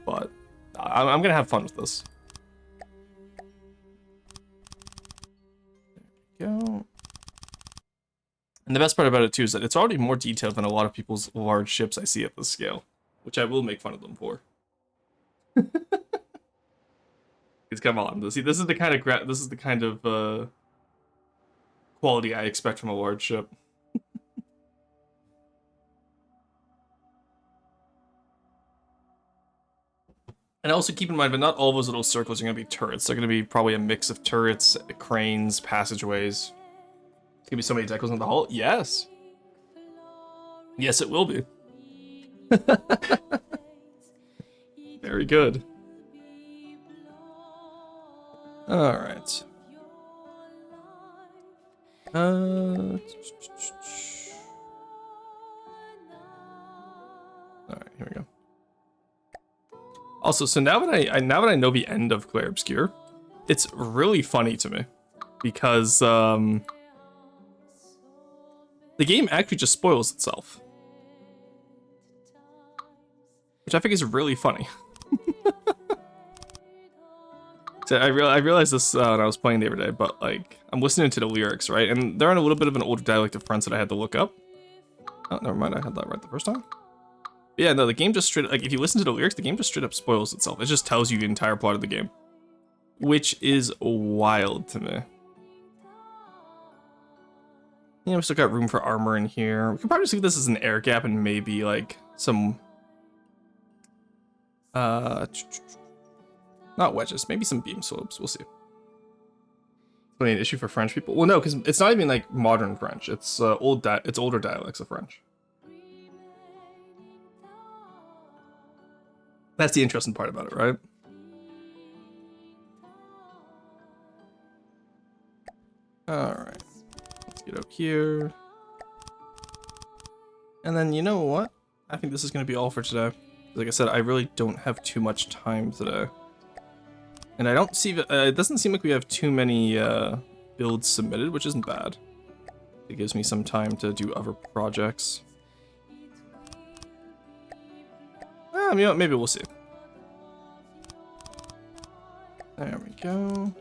Speaker 1: But I'm gonna have fun with this. There we go. And the best part about it too is that it's already more detailed than a lot of people's large ships I see at this scale, which I will make fun of them for. Because come on, see, this is the kind of quality I expect from a large ship. And also keep in mind, but not all those little circles are going to be turrets. They're going to be probably a mix of turrets, cranes, passageways. It's going to be so many decals in the hull. Yes. Yes, it will be. Very good. Alright. Alright, here we go. Also, so now that I know the end of Clair Obscure, it's really funny to me because the game actually just spoils itself, which I think is really funny. So I realized this when I was playing the other day, but like I'm listening to the lyrics, right, and they're in a little bit of an older dialect of French that I had to look up. Oh, never mind, I had that right the first time. But yeah, no, the game just straight up, like, if you listen to the lyrics, the game just straight up spoils itself. It just tells you the entire plot of the game, which is wild to me. Yeah, we still got room for armor in here. We could probably see this as an air gap and maybe like some, not wedges, maybe some beam slopes. We'll see. Funny, an issue for French people? Well, no, because it's not even like modern French. It's older dialects of French. That's the interesting part about it, right? Alright. Let's get up here. And then, you know what? I think this is going to be all for today. Like I said, I really don't have too much time today. And I don't see... it doesn't seem like we have too many builds submitted, which isn't bad. It gives me some time to do other projects. You know what? Maybe we'll see. There we go.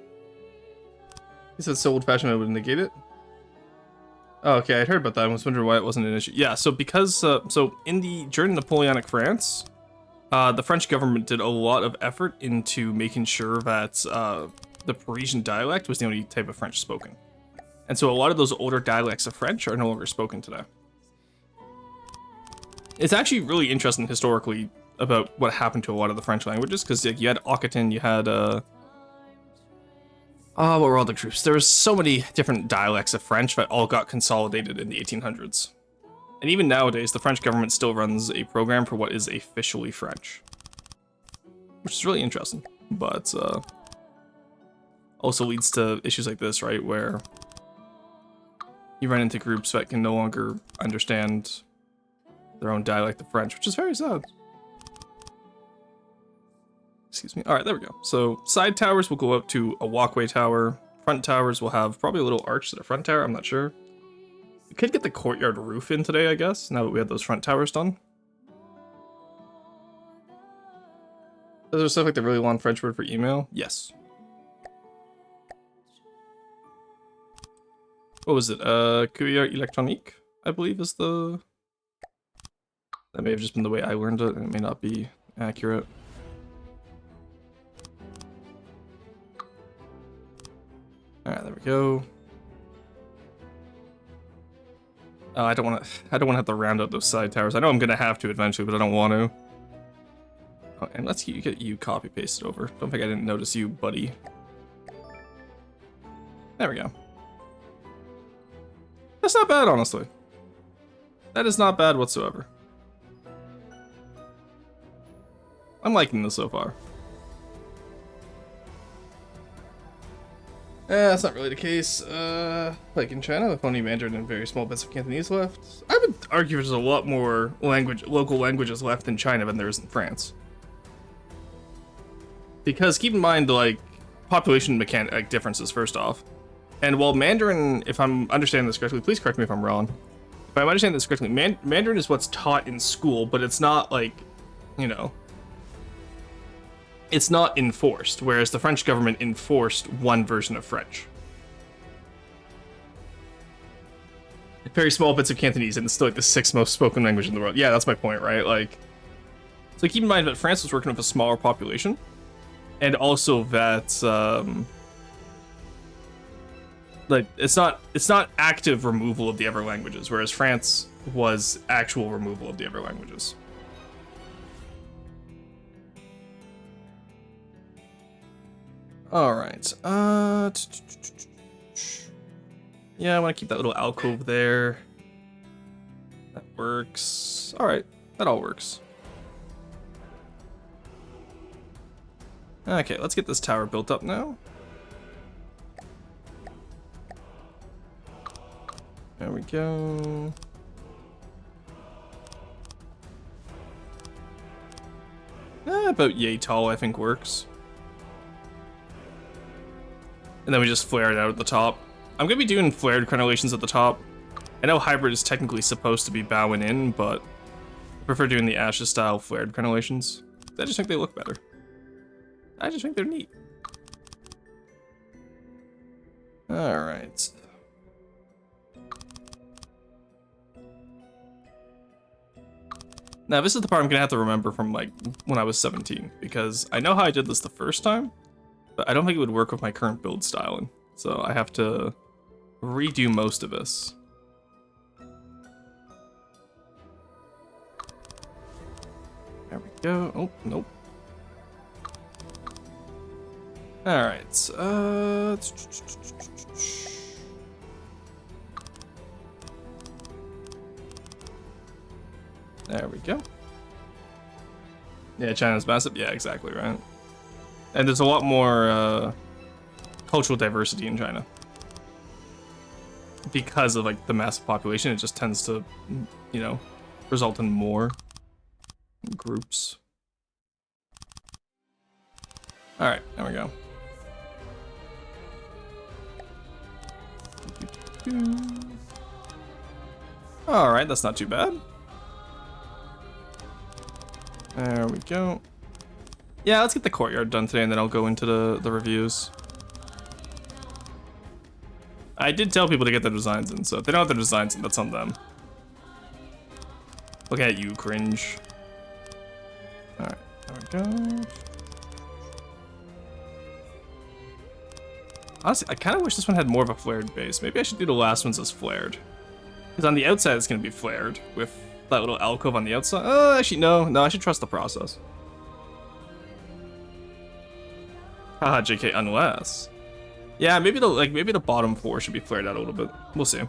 Speaker 1: He said so old-fashioned I would negate it. Oh, okay, I'd heard about that. I was wondering why it wasn't an issue. Yeah, so because during Napoleonic France, the French government did a lot of effort into making sure that the Parisian dialect was the only type of French spoken. And so a lot of those older dialects of French are no longer spoken today. It's actually really interesting historically about what happened to a lot of the French languages, because like, you had Occitan, you had what were all the groups? There was so many different dialects of French that all got consolidated in the 1800s. And even nowadays, the French government still runs a program for what is officially French. Which is really interesting, but also leads to issues like this, right? Where you run into groups that can no longer understand their own dialect of French, which is very sad. Excuse me. All right, there we go. So side towers will go up to a walkway tower. Front towers will have probably a little arch to the front tower. I'm not sure. We could get the courtyard roof in today, I guess, now that we have those front towers done. Is there stuff like the really long French word for email? Yes. What was it? Courrier électronique, I believe is the... That may have just been the way I learned it, and it may not be accurate. Alright, there we go. Oh, I don't want to have to round out those side towers. I know I'm gonna have to eventually, but I don't want to. Oh, and let's get you copy pasted over. Don't think I didn't notice you, buddy. There we go. That's not bad, honestly. That is not bad whatsoever. I'm liking this so far. That's not really the case. Like in China, with only Mandarin and very small bits of Cantonese left. I would argue there's a lot more local languages left in China than there is in France. Because keep in mind, like, population mechanic differences first off. And while Mandarin, if I'm understanding this correctly, please correct me if I'm wrong. If I'm understanding this correctly, Mandarin is what's taught in school, but it's not like, you know, it's not enforced, whereas the French government enforced one version of French. Very small bits of Cantonese, and it's still like the 6th most spoken language in the world. Yeah, that's my point, right? Like, so keep in mind that France was working with a smaller population, and also that like it's not active removal of the other languages, whereas France was actual removal of the other languages. All right. Yeah, I want to keep that little alcove there. That works. All right, that all works. Okay, let's get this tower built up now. There we go. About yay tall, I think works. And then we just flare it out at the top. I'm going to be doing flared crenellations at the top. I know hybrid is technically supposed to be bowing in, but I prefer doing the Ashes style flared crenellations. I just think they look better. I just think they're neat. Alright. Now this is the part I'm going to have to remember from like when I was 17, because I know how I did this the first time, but I don't think it would work with my current build styling. So I have to redo most of this. There we go. Oh, nope. Alright, there we go. Yeah, China's massive. Yeah, exactly, right. And there's a lot more cultural diversity in China. Because of like the massive population, it just tends to, you know, result in more groups. All right, there we go. All right, that's not too bad. There we go. Yeah, let's get the courtyard done today, and then I'll go into the reviews. I did tell people to get their designs in, so if they don't have their designs in, that's on them. Look at you, cringe. All right, there we go. Honestly, I kind of wish this one had more of a flared base. Maybe I should do the last ones as flared. Because on the outside, it's going to be flared with that little alcove on the outside. Oh, actually, no, I should trust the process. Haha, JK, unless. Yeah, maybe the bottom 4 should be flared out a little bit. We'll see.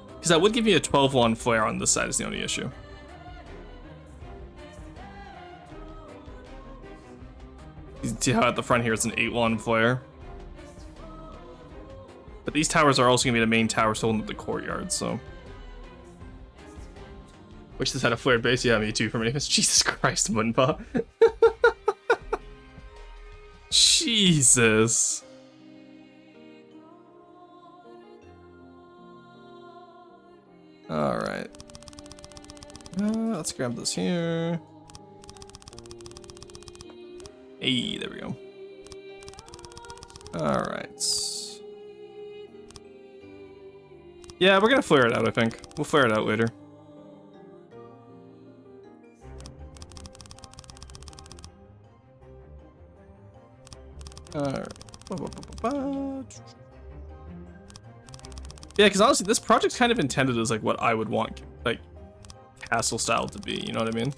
Speaker 1: Because that would give me a 12-1 flare on this side is the only issue. You can see how at the front here it's an 8-1 flare. But these towers are also going to be the main towers holding up the courtyard, so. Wish this had a flared base. Yeah, me too, for many. Jesus Christ, Munpa. Jesus. Alright. Let's grab this here. Hey, there we go. Alright. Yeah, we're gonna flare it out, I think. We'll flare it out later. Alright. Yeah, because honestly, this project's kind of intended as like what I would want, like, castle style to be, you know what I mean?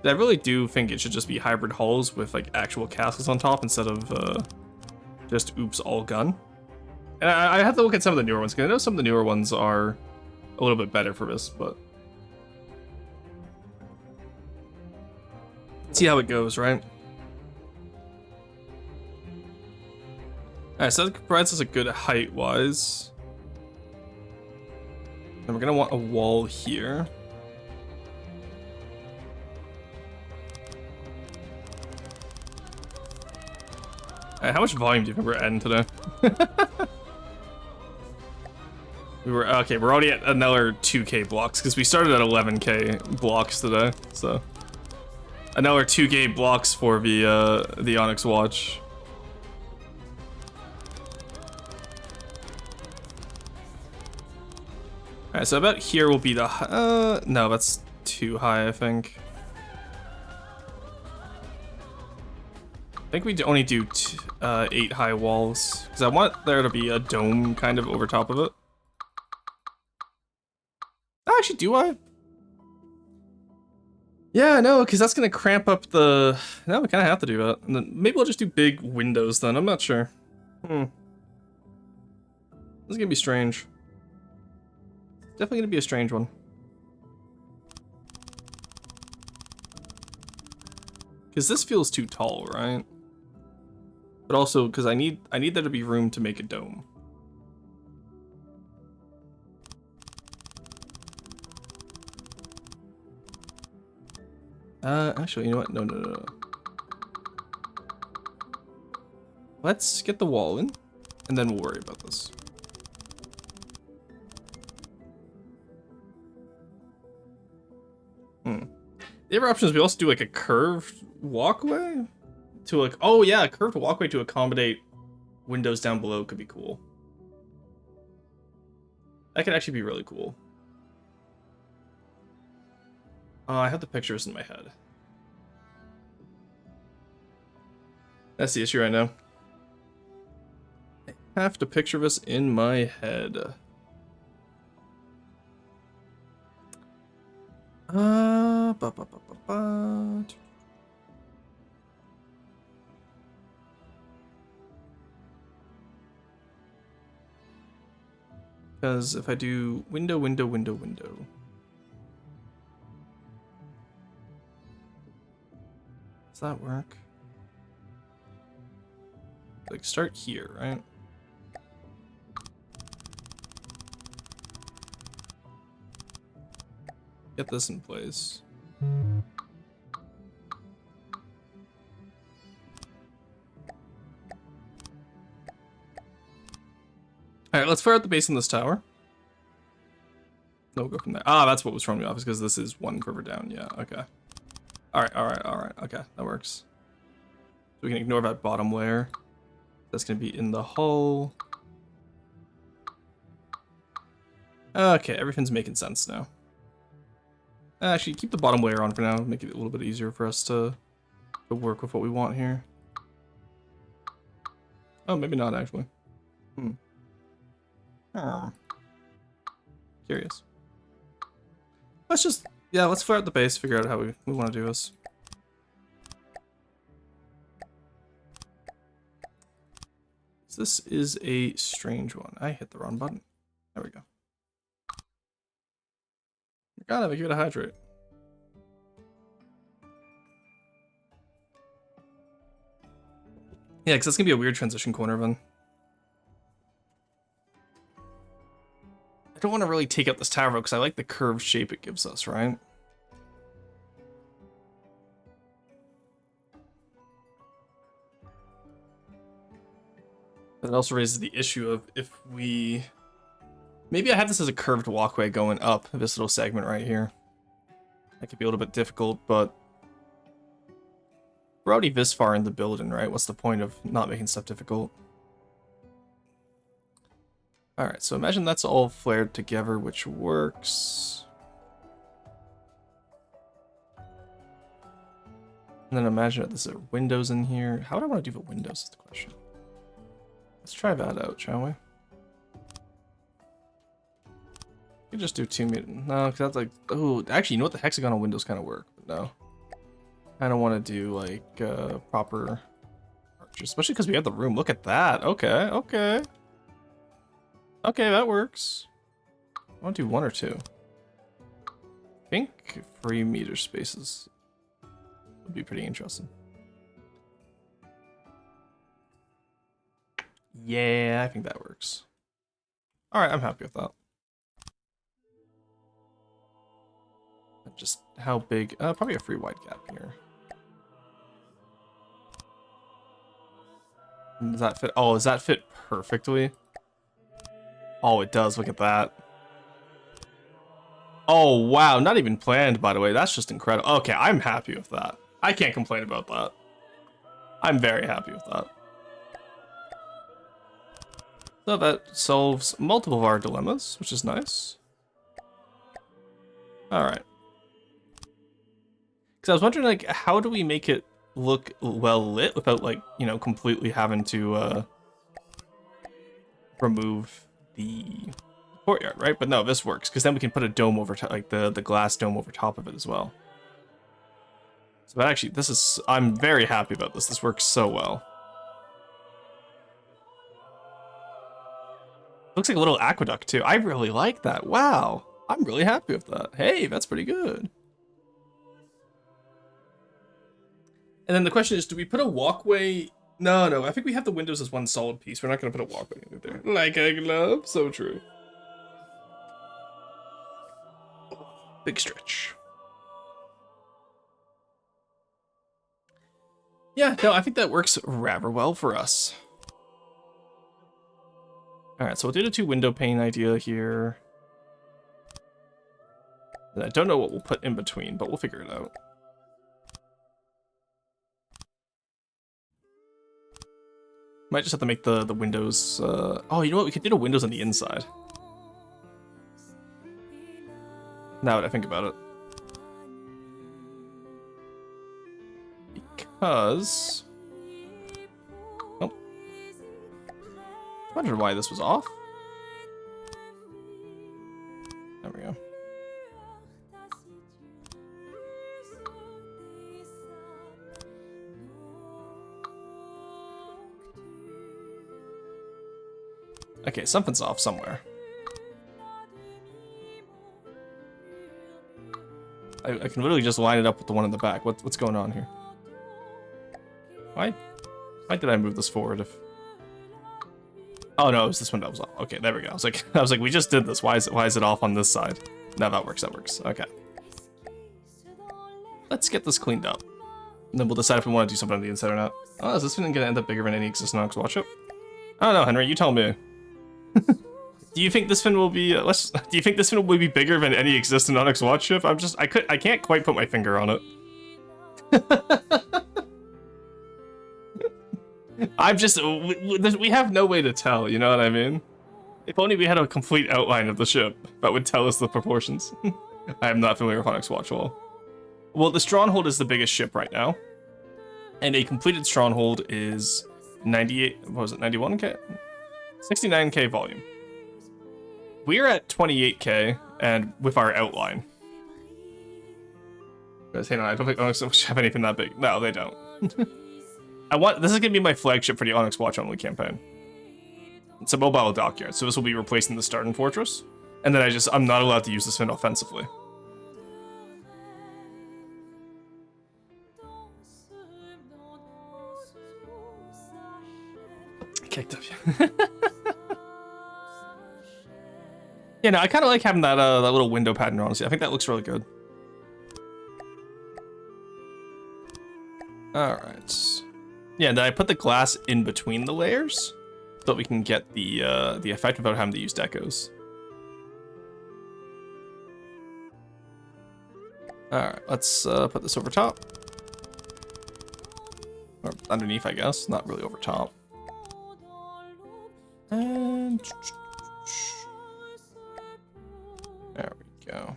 Speaker 1: I really do think it should just be hybrid hulls with like actual castles on top instead of just oops all gun. And I have to look at some of the newer ones, because I know some of the newer ones are a little bit better for this, but see how it goes, right? Alright, so that provides us a good height-wise. And we're gonna want a wall here. Alright, how much volume do you think we're adding today? We're already at another 2k blocks, because we started at 11k blocks today, so. Another 2k blocks for the Onyx Watch. Alright, so about here will be the, no, that's too high, I think. I think we only do 8 high walls, because I want there to be a dome kind of over top of it. Actually, do I? Yeah, no, because that's going to cramp up the... No, we kind of have to do that. And then maybe we'll just do big windows then, I'm not sure. This is going to be strange. Definitely going to be a strange one. Because this feels too tall, right? But also, because I need there to be room to make a dome. Actually, you know what? No. Let's get the wall in, and then we'll worry about this. The other option is we also do like a curved walkway to like, oh yeah, a curved walkway to accommodate windows down below could be cool. That could actually be really cool. I have the pictures in my head. That's the issue right now. I have to picture this in my head. Because if I do window. Does that work? Like, start here, right? Get this in place. Alright, let's fire out the base in this tower. No, we'll go from there. Ah, that's what was throwing me off, is because this is one further down. Yeah, okay. Alright. Okay, that works. So we can ignore that bottom layer. That's going to be in the hull. Okay, everything's making sense now. Actually, keep the bottom layer on for now. Make it a little bit easier for us to work with what we want here. Oh, maybe not, actually. Curious. Let's flare out the base, figure out how we want to do this. This is a strange one. I hit the wrong button. There we go. Gotta give it a hydrate. Yeah, because that's gonna be a weird transition corner then. I don't want to really take out this tower because I like the curved shape it gives us, right? But it also raises the issue of if we... Maybe I have this as a curved walkway going up this little segment right here. That could be a little bit difficult, but... We're already this far in the building, right? What's the point of not making stuff difficult? Alright, so imagine that's all flared together, which works. And then imagine that there's windows in here. How would I want to do the windows is the question. Let's try that out, shall we? We can just do 2 meters. No, because that's like... Oh, actually, you know what? The hexagonal windows kind of work, but no. I don't want to do, like, proper arches, especially because we have the room. Look at that. Okay. Okay, that works. I want to do 1 or 2. I think 3 meter spaces would be pretty interesting. Yeah, I think that works. Alright, I'm happy with that. Just how big? Probably a free wide gap here. Does that fit? Oh, does that fit perfectly? Oh, it does. Look at that. Oh, wow. Not even planned, by the way. That's just incredible. Okay, I'm happy with that. I can't complain about that. I'm very happy with that. So that solves multiple of our dilemmas, which is nice. Alright. Because I was wondering, like, how do we make it look well lit without, like, you know, completely having to remove the courtyard, right? But no, this works, because then we can put a dome over top, like the glass dome over top of it as well. So actually, this is, I'm very happy about this. This works so well. Looks like a little aqueduct too. I really like that. Wow. I'm really happy with that. Hey, that's pretty good. And then the question is, do we put a walkway? No, I think we have the windows as one solid piece. We're not going to put a walkway in there. Like a glove. So true. Big stretch. Yeah, no, I think that works rather well for us. Alright, so we'll do the 2 window pane idea here. And I don't know what we'll put in between, but we'll figure it out. Might just have to make the windows... Oh, you know what? We could do the windows on the inside. Now that I think about it. Because... Oh. I wonder why this was off. There we go. Okay, something's off somewhere. I can literally just line it up with the one in the back. What's going on here? Why did I move this forward? Oh no, it was this one that was off. Okay, there we go. I was like, we just did this. Why is it off on this side? No, that works. That works. Okay. Let's get this cleaned up. And then we'll decide if we want to do something on the inside or not. Oh, is this one gonna end up bigger than any existing Onyx Watch Ship? I don't know, Henry. You tell me. Do you think this fin will be? Do you think this fin will be bigger than any existing Onyx Watch Ship? I can't quite put my finger on it. We have no way to tell. You know what I mean? If only we had a complete outline of the ship that would tell us the proportions. I am not familiar with Onyx Watch Wall. Well, the Stronghold is the biggest ship right now, and a completed Stronghold is 98. What was it? 91k, 69k volume. We're at 28k, and with our outline. Guys, hang on, I don't think Onyx have anything that big. No, they don't. This is gonna be my flagship for the Onyx Watch Only campaign. It's a mobile dockyard, so this will be replacing the Starting Fortress, and then I'm not allowed to use this fin offensively. Kicked up. Yeah, no, I kind of like having that little window pattern, honestly. I think that looks really good. Alright. Yeah, then I put the glass in between the layers so that we can get the effect without having to use decos. Alright, let's put this over top. Or underneath, I guess. Not really over top. And there we go.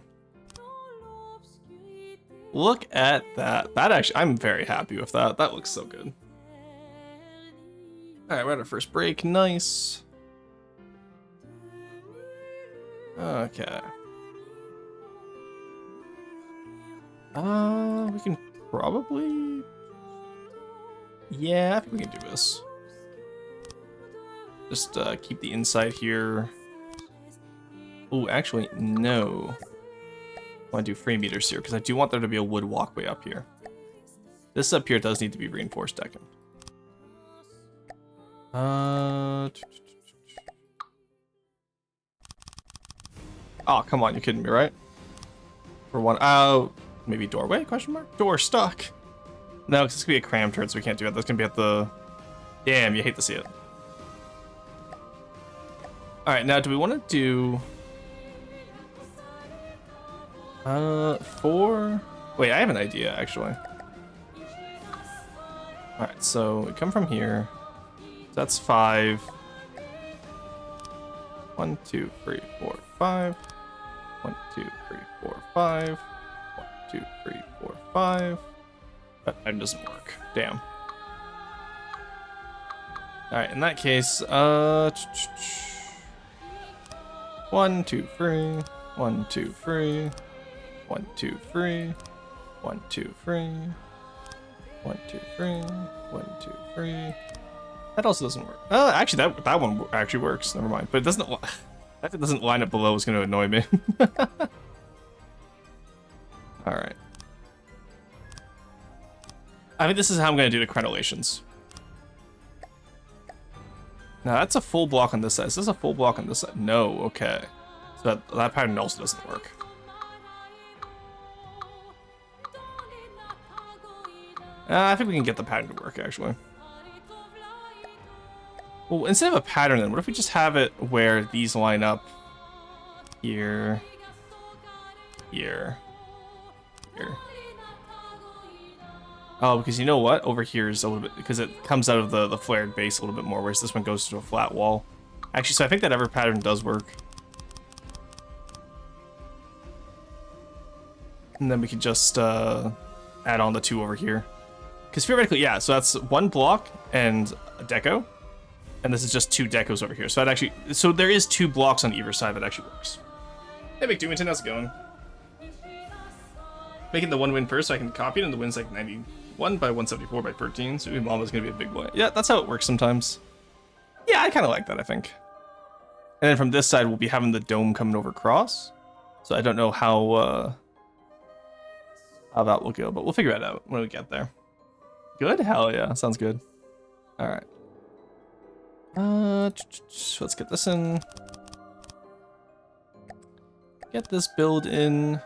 Speaker 1: Look at that. That actually, I'm very happy with that. That looks so good. Alright, we're at our first break. Nice. Okay. We can probably... Yeah, I think we can do this. Just keep the inside here. Oh, actually, no. I want to do 3 meters here because I do want there to be a wood walkway up here. This up here does need to be reinforced decking. Oh, come on, you're kidding me, right? For one, oh, maybe doorway? Question mark? Door stuck. No, because it's gonna be a cram turn, so we can't do it. That's gonna be at the. Damn, you hate to see it. All right, now do we want to do? 4. Wait, I have an idea actually. All right, so we come from here. That's 5. 1, 2, 3, 4, 5. 1, 2, 3, 4, 5. 1, 2, 3, 4, 5. That doesn't work. Damn. All right, in that case, 1, 2, 3. 1, 2, 3. 1, 2, 3. 1, 2, 3. 1, 2, 3. 1, 2, 3. That also doesn't work. Actually, that one actually works. Never mind. But it doesn't. That doesn't line up below is going to annoy me. All right. I think this is how I'm going to do the crenellations. Now that's a full block on this side. Is this a full block on this side? No. Okay. So that pattern also doesn't work. I think we can get the pattern to work actually. Well, instead of a pattern then, what if we just have it where these line up here, here, here. Oh, because you know what? Over here is a little bit, because it comes out of the flared base a little bit more, whereas this one goes to a flat wall. Actually, so I think that ever pattern does work. And then we could just add on the 2 over here. Because theoretically, yeah, so that's 1 block and a deco. And this is just 2 decos over here. So that actually, so there is 2 blocks on either side that actually works. Hey, McDoomington, how's it going? Making the 1 win first so I can copy it, and the win's like 91 by 174 by 13. So Mama's gonna be a big boy. Yeah, that's how it works sometimes. Yeah, I kind of like that, I think. And then from this side, we'll be having the dome coming over across. So I don't know how that will go, but we'll figure it out when we get there. Good? Hell yeah. Sounds good. All right. Let's get this in. Get this build in.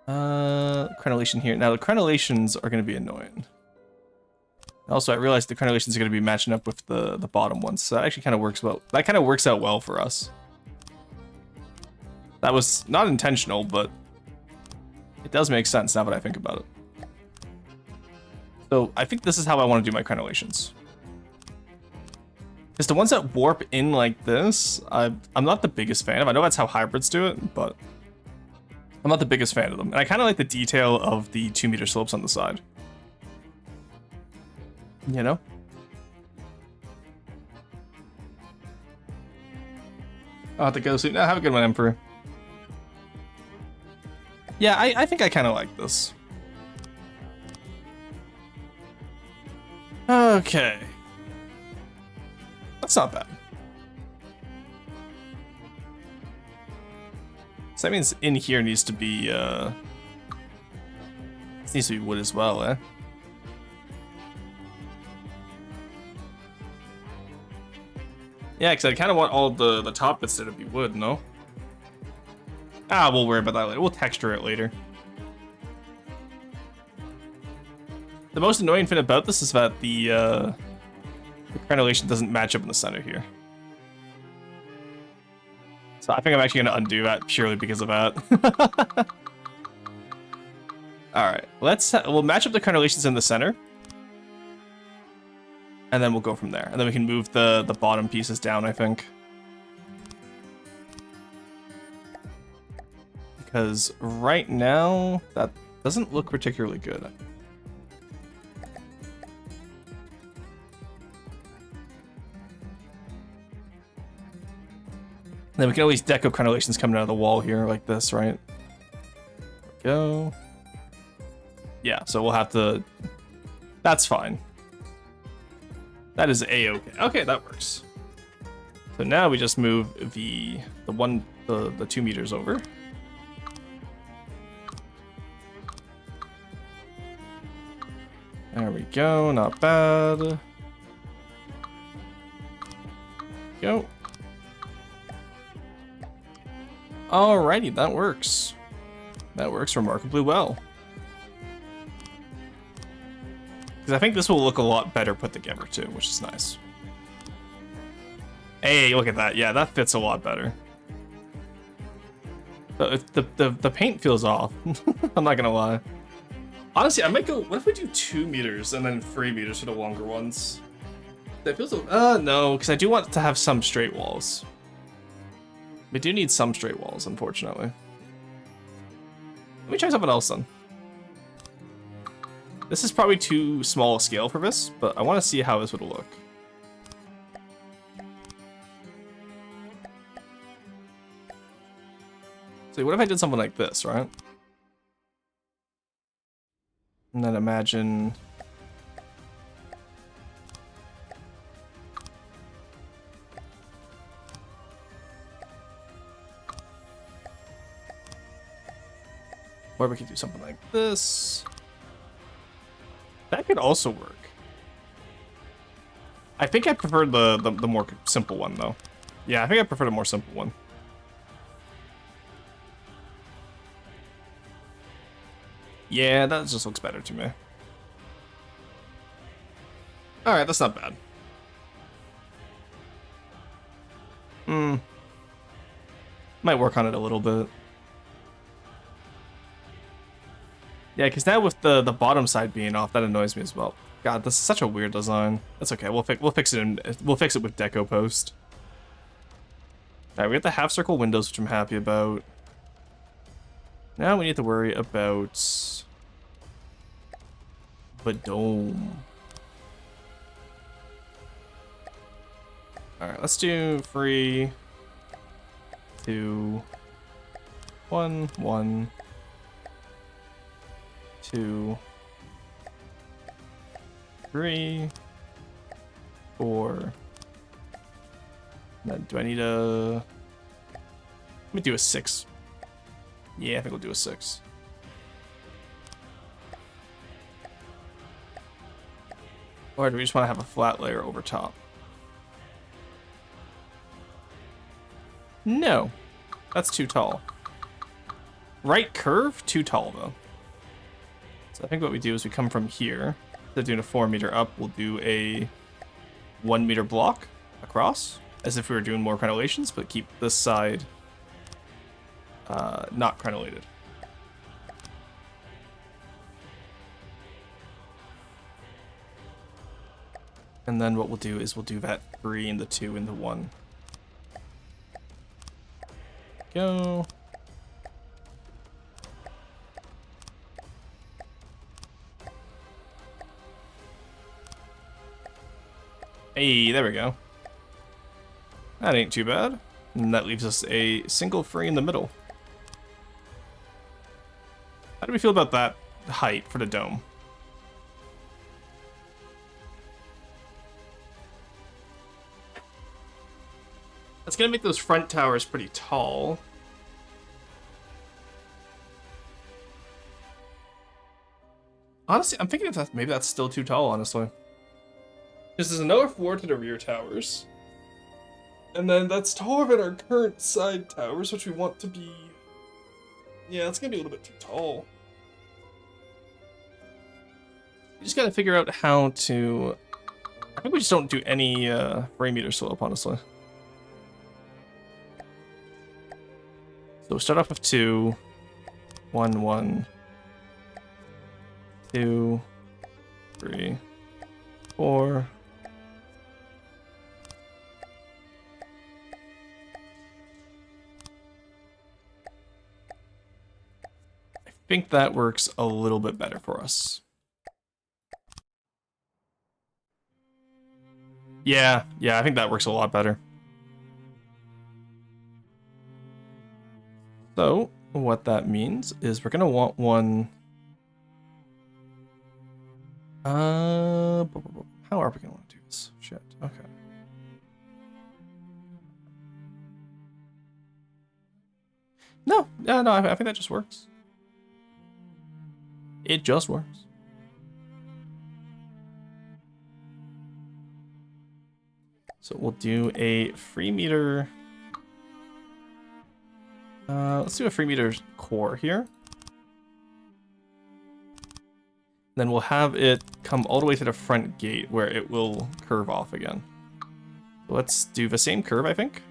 Speaker 1: Crenellation here. Now the crenellations are going to be annoying. Also, I realized the crenellations are going to be matching up with the bottom ones, so that actually kind of works well. That kind of works out well for us. That was not intentional, but it does make sense now that I think about it. So I think this is how I want to do my crenellations. Because the ones that warp in like this, I'm not the biggest fan of. I know that's how hybrids do it, but I'm not the biggest fan of them. And I kind of like the detail of the 2-meter slopes on the side. You know? I'll have to go soon. Have a good one, Emperor. Yeah, I think I kind of like this. Okay. That's not bad. So that means in here needs to be, this needs to be wood as well, eh? Yeah, because I kind of want all the top bits there to be wood, no? Ah, we'll worry about that later. We'll texture it later. The most annoying thing about this is that the crenellation doesn't match up in the center here. So I think I'm actually going to undo that purely because of that. Alright, we'll match up the crenellations in the center. And then we'll go from there. And then we can move the bottom pieces down, I think. Because right now, that doesn't look particularly good. Then we can always deco crenellations coming out of the wall here like this, right? There we go. Yeah, so we'll have to... That's fine. That is A-okay. Okay, that works. So now we just move the 2 meters over. There we go, not bad. Go. Alrighty, that works. That works remarkably well. Because I think this will look a lot better put together too, which is nice. Hey, look at that. Yeah, that fits a lot better. The paint feels off. I'm not gonna lie. Honestly, I might go... What if we do 2 meters and then 3 meters for the longer ones? That feels... no, because I do want to have some straight walls. We do need some straight walls, unfortunately. Let me try something else then. This is probably too small a scale for this, but I want to see how this would look. So what if I did something like this, right? And then imagine... Or we could do something like this. That could also work. I think I prefer the more simple one, though. Yeah, I think I prefer the more simple one. Yeah, that just looks better to me. Alright, that's not bad. Might work on it a little bit. Yeah, because now with the bottom side being off, that annoys me as well. God, this is such a weird design. That's okay. We'll fix it with deco post. All right, we got the half circle windows, which I'm happy about. Now we need to worry about the dome. All right, let's do 3, 2, 1, 1. 2, 3, 4. Then do I need a... Let me do a 6. Yeah, I think we'll do a 6. Or do we just want to have a flat layer over top? No, that's too tall. Right curve, too tall though. So I think what we do is we come from here. Instead of doing a 4 meter up, we'll do a 1 meter block across, as if we were doing more crenellations, but keep this side not crenellated. And then what we'll do is we'll do that 3 and the 2 and the 1. Go. Hey, there we go. That ain't too bad. And that leaves us a single free in the middle. How do we feel about that height for the dome? That's gonna make those front towers pretty tall. Honestly, I'm thinking if maybe that's still too tall, honestly. Because there's another floor to the rear towers. And then that's taller than our current side towers, which we want to be... Yeah, it's gonna be a little bit too tall. We just gotta figure out how to... I think we just don't do any frame meter slope, honestly. So we'll start off with 2, 1, 1, 2, 3, 4. I think that works a little bit better for us. Yeah, I think that works a lot better. So, what that means is we're gonna want one... how are we gonna want to do this? Shit, okay. No, I think that just works. It just works. So we'll do a 3 meter... let's do a 3 meter core here. Then we'll have it come all the way to the front gate where it will curve off again. Let's do the same curve, I think.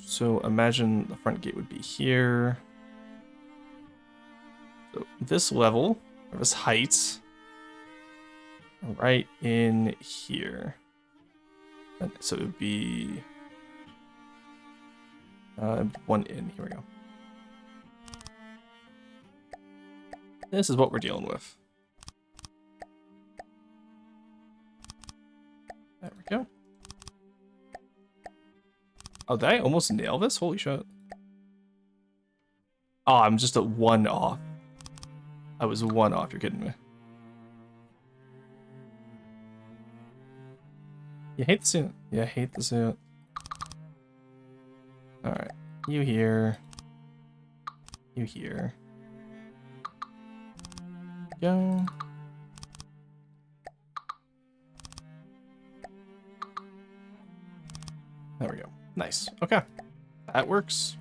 Speaker 1: So imagine the front gate would be here. So this level, or this height, right in here. And so it would be 1 in. Here we go. This is what we're dealing with. There we go. Oh, did I almost nail this? Holy shit. Oh, I'm just at 1 off. I was 1 off, you're kidding me. You hate to see it. Yeah, I hate to see it. Alright. You here. You here. Go. There we go. Nice. Okay. That works.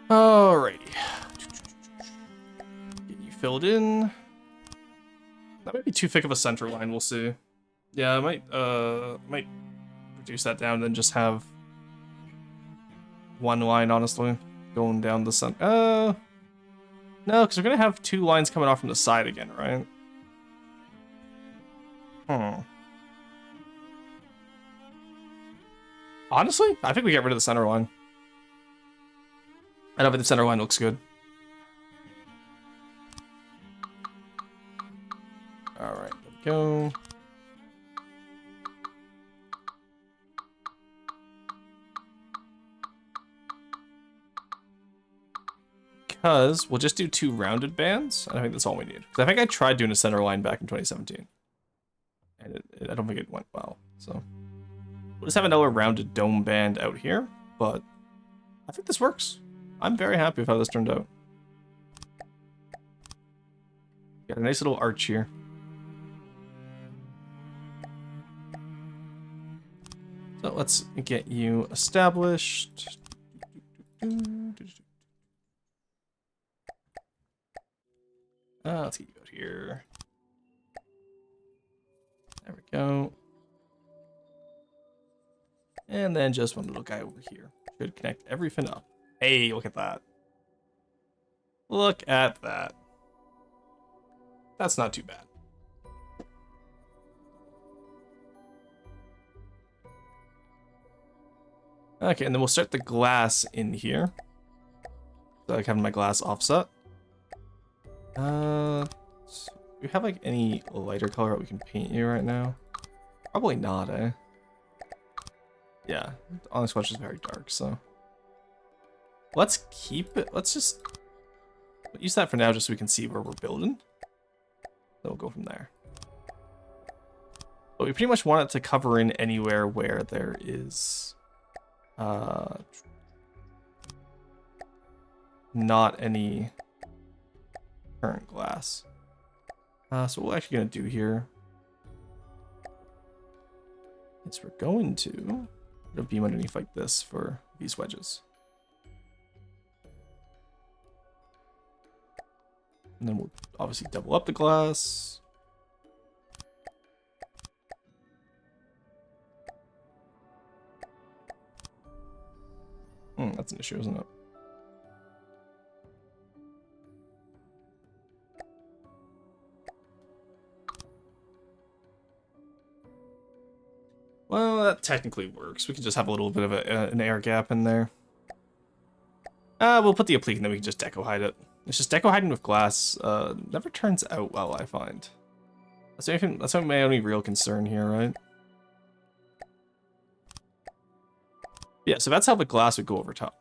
Speaker 1: Alrighty. Get you filled in. That might be too thick of a center line, we'll see. Yeah, I might reduce that down and then just have 1 line, honestly, going down the center. No, because we're gonna have 2 lines coming off from the side again, right? Honestly, I think we get rid of the center line. I don't think the center line looks good. Alright, there we go. Because we'll just do 2 rounded bands. I think that's all we need. Because I think I tried doing a center line back in 2017. And I don't think it went well. So we'll just have another rounded dome band out here. But I think this works. I'm very happy with how this turned out. Got a nice little arch here. So let's get you established. Let's get you out here. There we go. And then just one little guy over here. Should connect everything up. Hey, look at that. Look at that. That's not too bad. Okay, and then we'll start the glass in here. So like having my glass offset. So do we have like any lighter color that we can paint you right now? Probably not, eh? Yeah, Onyx Watch is very dark, so. Let's keep it, let's just use that for now just so we can see where we're building. Then we'll go from there. But we pretty much want it to cover in anywhere where there is not any current glass. So what we're actually going to do here is we're going to put a beam underneath like this for these wedges. And then we'll obviously double up the glass. That's an issue, isn't it? Well, that technically works. We can just have a little bit of an air gap in there. We'll put the applique and then we can just deco hide it. It's just deco hiding with glass never turns out well, I find. That's my only real concern here, right? Yeah, so that's how the glass would go over top.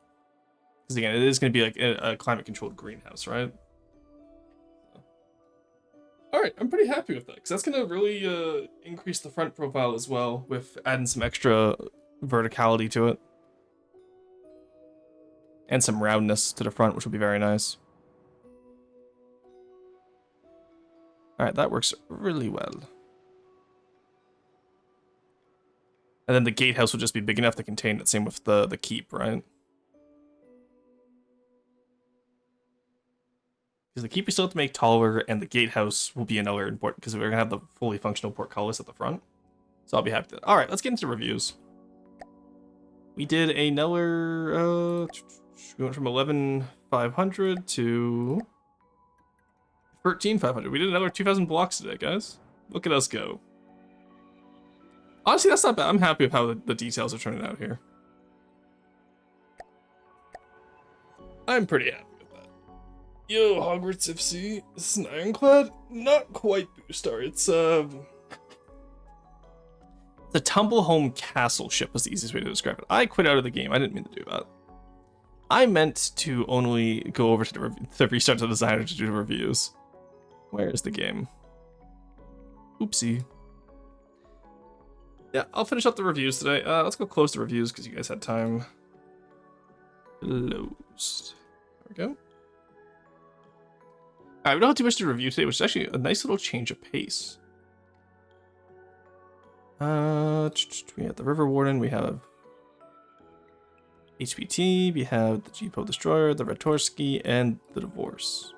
Speaker 1: Because again, it is going to be like a climate-controlled greenhouse, right? Alright, I'm pretty happy with that, because that's going to really increase the front profile as well, with adding some extra verticality to it. And some roundness to the front, which will be very nice. Alright, that works really well. And then the gatehouse will just be big enough to contain it, same with the keep, right? Because the keep we still have to make taller, and the gatehouse will be another important, because we're going to have the fully functional portcullis at the front. So I'll be happy to... Alright, let's get into reviews. We did another... we went from 11,500 to 13,500. We did another 2,000 blocks today, guys. Look at us go. Honestly, that's not bad. I'm happy with how the details are turning out here. I'm pretty happy with that. Yo, Hogwarts FC. This is an ironclad? Not quite Boostar. It's the Tumblehome Castle ship was the easiest way to describe it. I quit out of the game. I didn't mean to do that. I meant to only go over to the restart the designer to do the reviews. Where is the game? Oopsie. Yeah, I'll finish up the reviews today. Let's go close the reviews because you guys had time. Closed. There we go. Alright, we don't have too much to review today, which is actually a nice little change of pace. We have the River Warden, we have HPT, we have the G-Po Destroyer, the Retorsky, and the Divorce.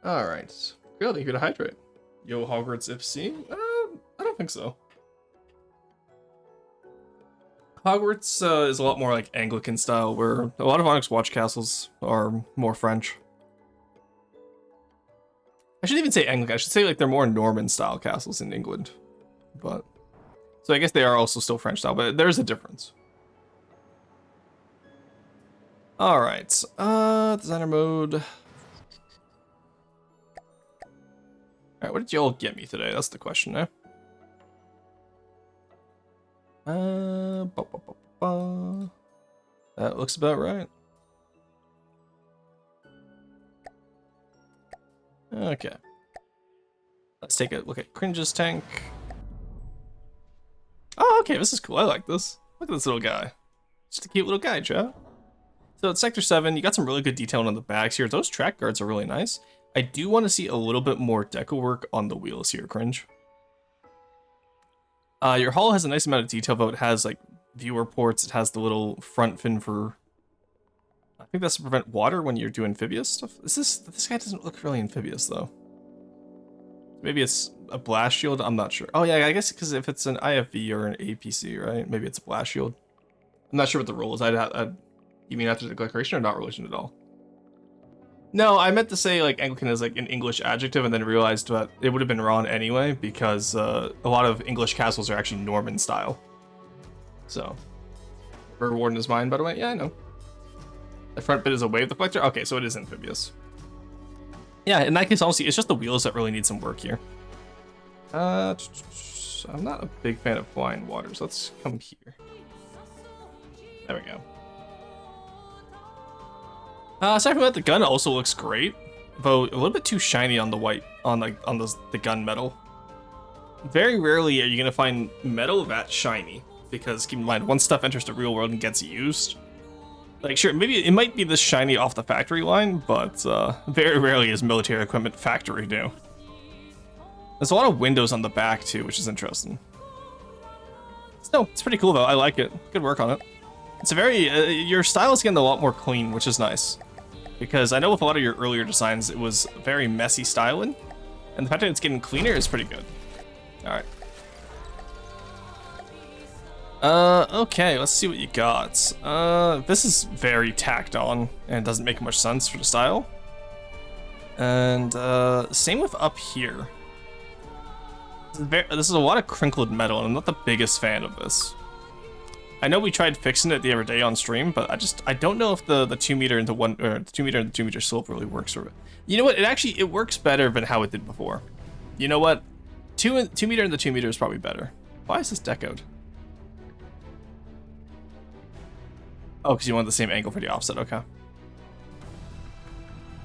Speaker 1: Alright. Really, you could hydrate. Yo, Hogwarts FC? I don't think so. Hogwarts is a lot more like Anglican style, where a lot of Onyx Watch castles are more French. I shouldn't even say Anglican, I should say like they're more Norman style castles in England. But so I guess they are also still French style, but there's a difference. Alright, designer mode. Alright, what did y'all get me today? That's the question now. That looks about right. Okay. Let's take a look at Cringe's tank. Oh, okay, this is cool. I like this. Look at this little guy. Just a cute little guy, Joe. So it's Sector 7, you got some really good detail on the backs here. Those track guards are really nice. I do want to see a little bit more deco work on the wheels here, Cringe. Your hull has a nice amount of detail, but it has like viewer ports. It has the little front fin for... I think that's to prevent water when you're doing amphibious stuff. This guy doesn't look really amphibious though. Maybe it's a blast shield, I'm not sure. Oh yeah, I guess because if it's an IFV or an APC, right? Maybe it's a blast shield. I'm not sure what the rule is. You mean after the declaration or not relation at all? No, I meant to say like Anglican is like an English adjective and then realized that it would have been wrong anyway because a lot of English castles are actually Norman style. So, Bird Warden is mine, by the way. Yeah, I know. The front bit is a wave deflector. Okay, so it is amphibious. Yeah, in that case, honestly, it's just the wheels that really need some work here. I'm not a big fan of flying waters. Let's come here. There we go. Aside from that, the gun also looks great, though a little bit too shiny on the white, on the gun metal. Very rarely are you gonna find metal that shiny, because keep in mind, once stuff enters the real world and gets used, like sure, maybe it might be this shiny off the factory line, but very rarely is military equipment factory new. There's a lot of windows on the back too, which is interesting. So it's pretty cool though. I like it. Good work on it. It's a very your style is getting a lot more clean, which is nice. Because I know with a lot of your earlier designs, it was very messy styling, and the fact that it's getting cleaner is pretty good. All right. Okay, let's see what you got. This is very tacked on, and doesn't make much sense for the style. And same with up here. This is a lot of crinkled metal, and I'm not the biggest fan of this. I know we tried fixing it the other day on stream, but I don't know if the 2 meter into 1 or the 2 meter and 2 meter slope really works for it. You know what? It works better than how it did before. You know what? 2 meter and the 2 meter is probably better. Why is this decoed? Oh, because you want the same angle for the offset. Okay.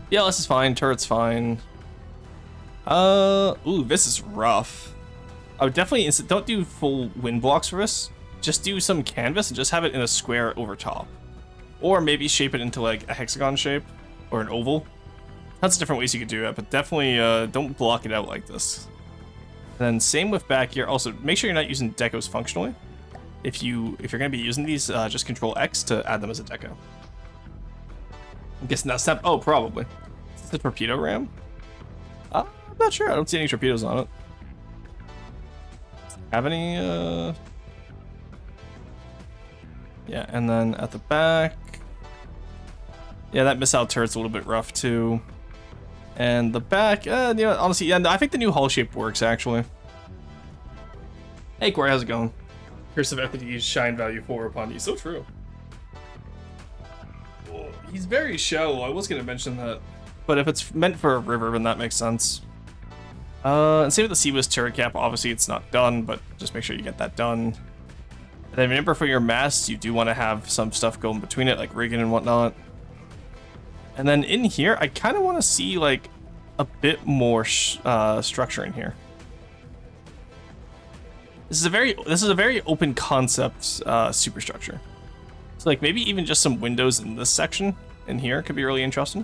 Speaker 1: Yeah, this is fine. Turret's fine. Ooh, this is rough. I would definitely don't do full wind blocks for this. Just do some canvas and just have it in a square over top. Or maybe shape it into like a hexagon shape or an oval. That's different ways you could do it, but definitely don't block it out like this. And then same with back here. Also, make sure you're not using decos functionally. If you're gonna be using these, just Control X to add them as a deco. I'm guessing that's not. Oh, probably. Is this the torpedo ram? I'm not sure. I don't see any torpedoes on it. Have any? Yeah, and then at the back, yeah, that missile turret's a little bit rough too. And the back, you know, honestly, yeah, I think the new hull shape works actually. Hey, Corey, how's it going? Curse of Epictetus shine value 4 upon you. So true. Oh, he's very shallow. I was gonna mention that, but if it's meant for a river, then that makes sense. And same with the Seawiz turret cap. Obviously, it's not done, but just make sure you get that done. And then remember for your masts, you do want to have some stuff going between it, like rigging and whatnot. And then in here, I kind of want to see like a bit more structure in here. This is a very open concept superstructure. So like maybe even just some windows in this section in here could be really interesting.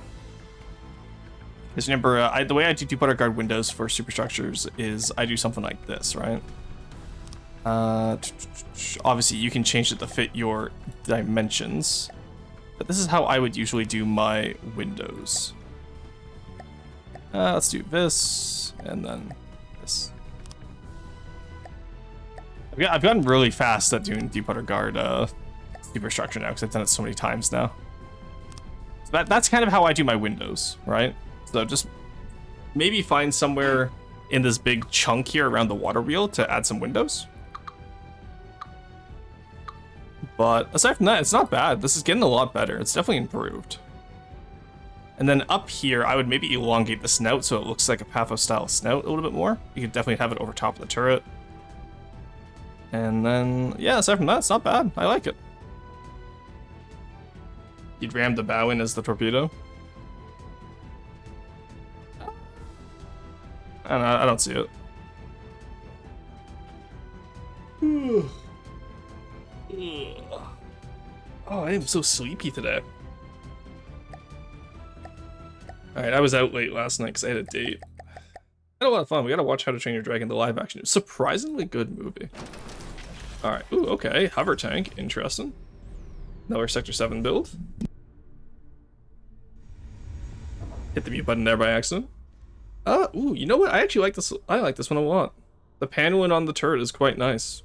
Speaker 1: Because remember, the way I do two-putter guard windows for superstructures is I do something like this, right? Obviously you can change it to fit your dimensions, but this is how I would usually do my windows. Let's do this and then this. I've gotten really fast at doing deep water guard superstructure now because I've done it so many times now. So that's kind of how I do my windows, right? So just maybe find somewhere in this big chunk here around the water wheel to add some windows. But aside from that, it's not bad. This is getting a lot better. It's definitely improved. And then up here, I would maybe elongate the snout so it looks like a Pathos-style snout a little bit more. You could definitely have it over top of the turret. And then, yeah, aside from that, it's not bad. I like it. You'd ram the bow in as the torpedo. I don't see it. Oh, I am so sleepy today. Alright, I was out late last night because I had a date. I had a lot of fun. We gotta watch How to Train Your Dragon, the live action. Surprisingly good movie. Alright, ooh, okay. Hover tank, interesting. Another Sector 7 build. Hit the mute button there by accident. Ooh, you know what? I actually like this. I like this one a lot. The paneling on the turret is quite nice.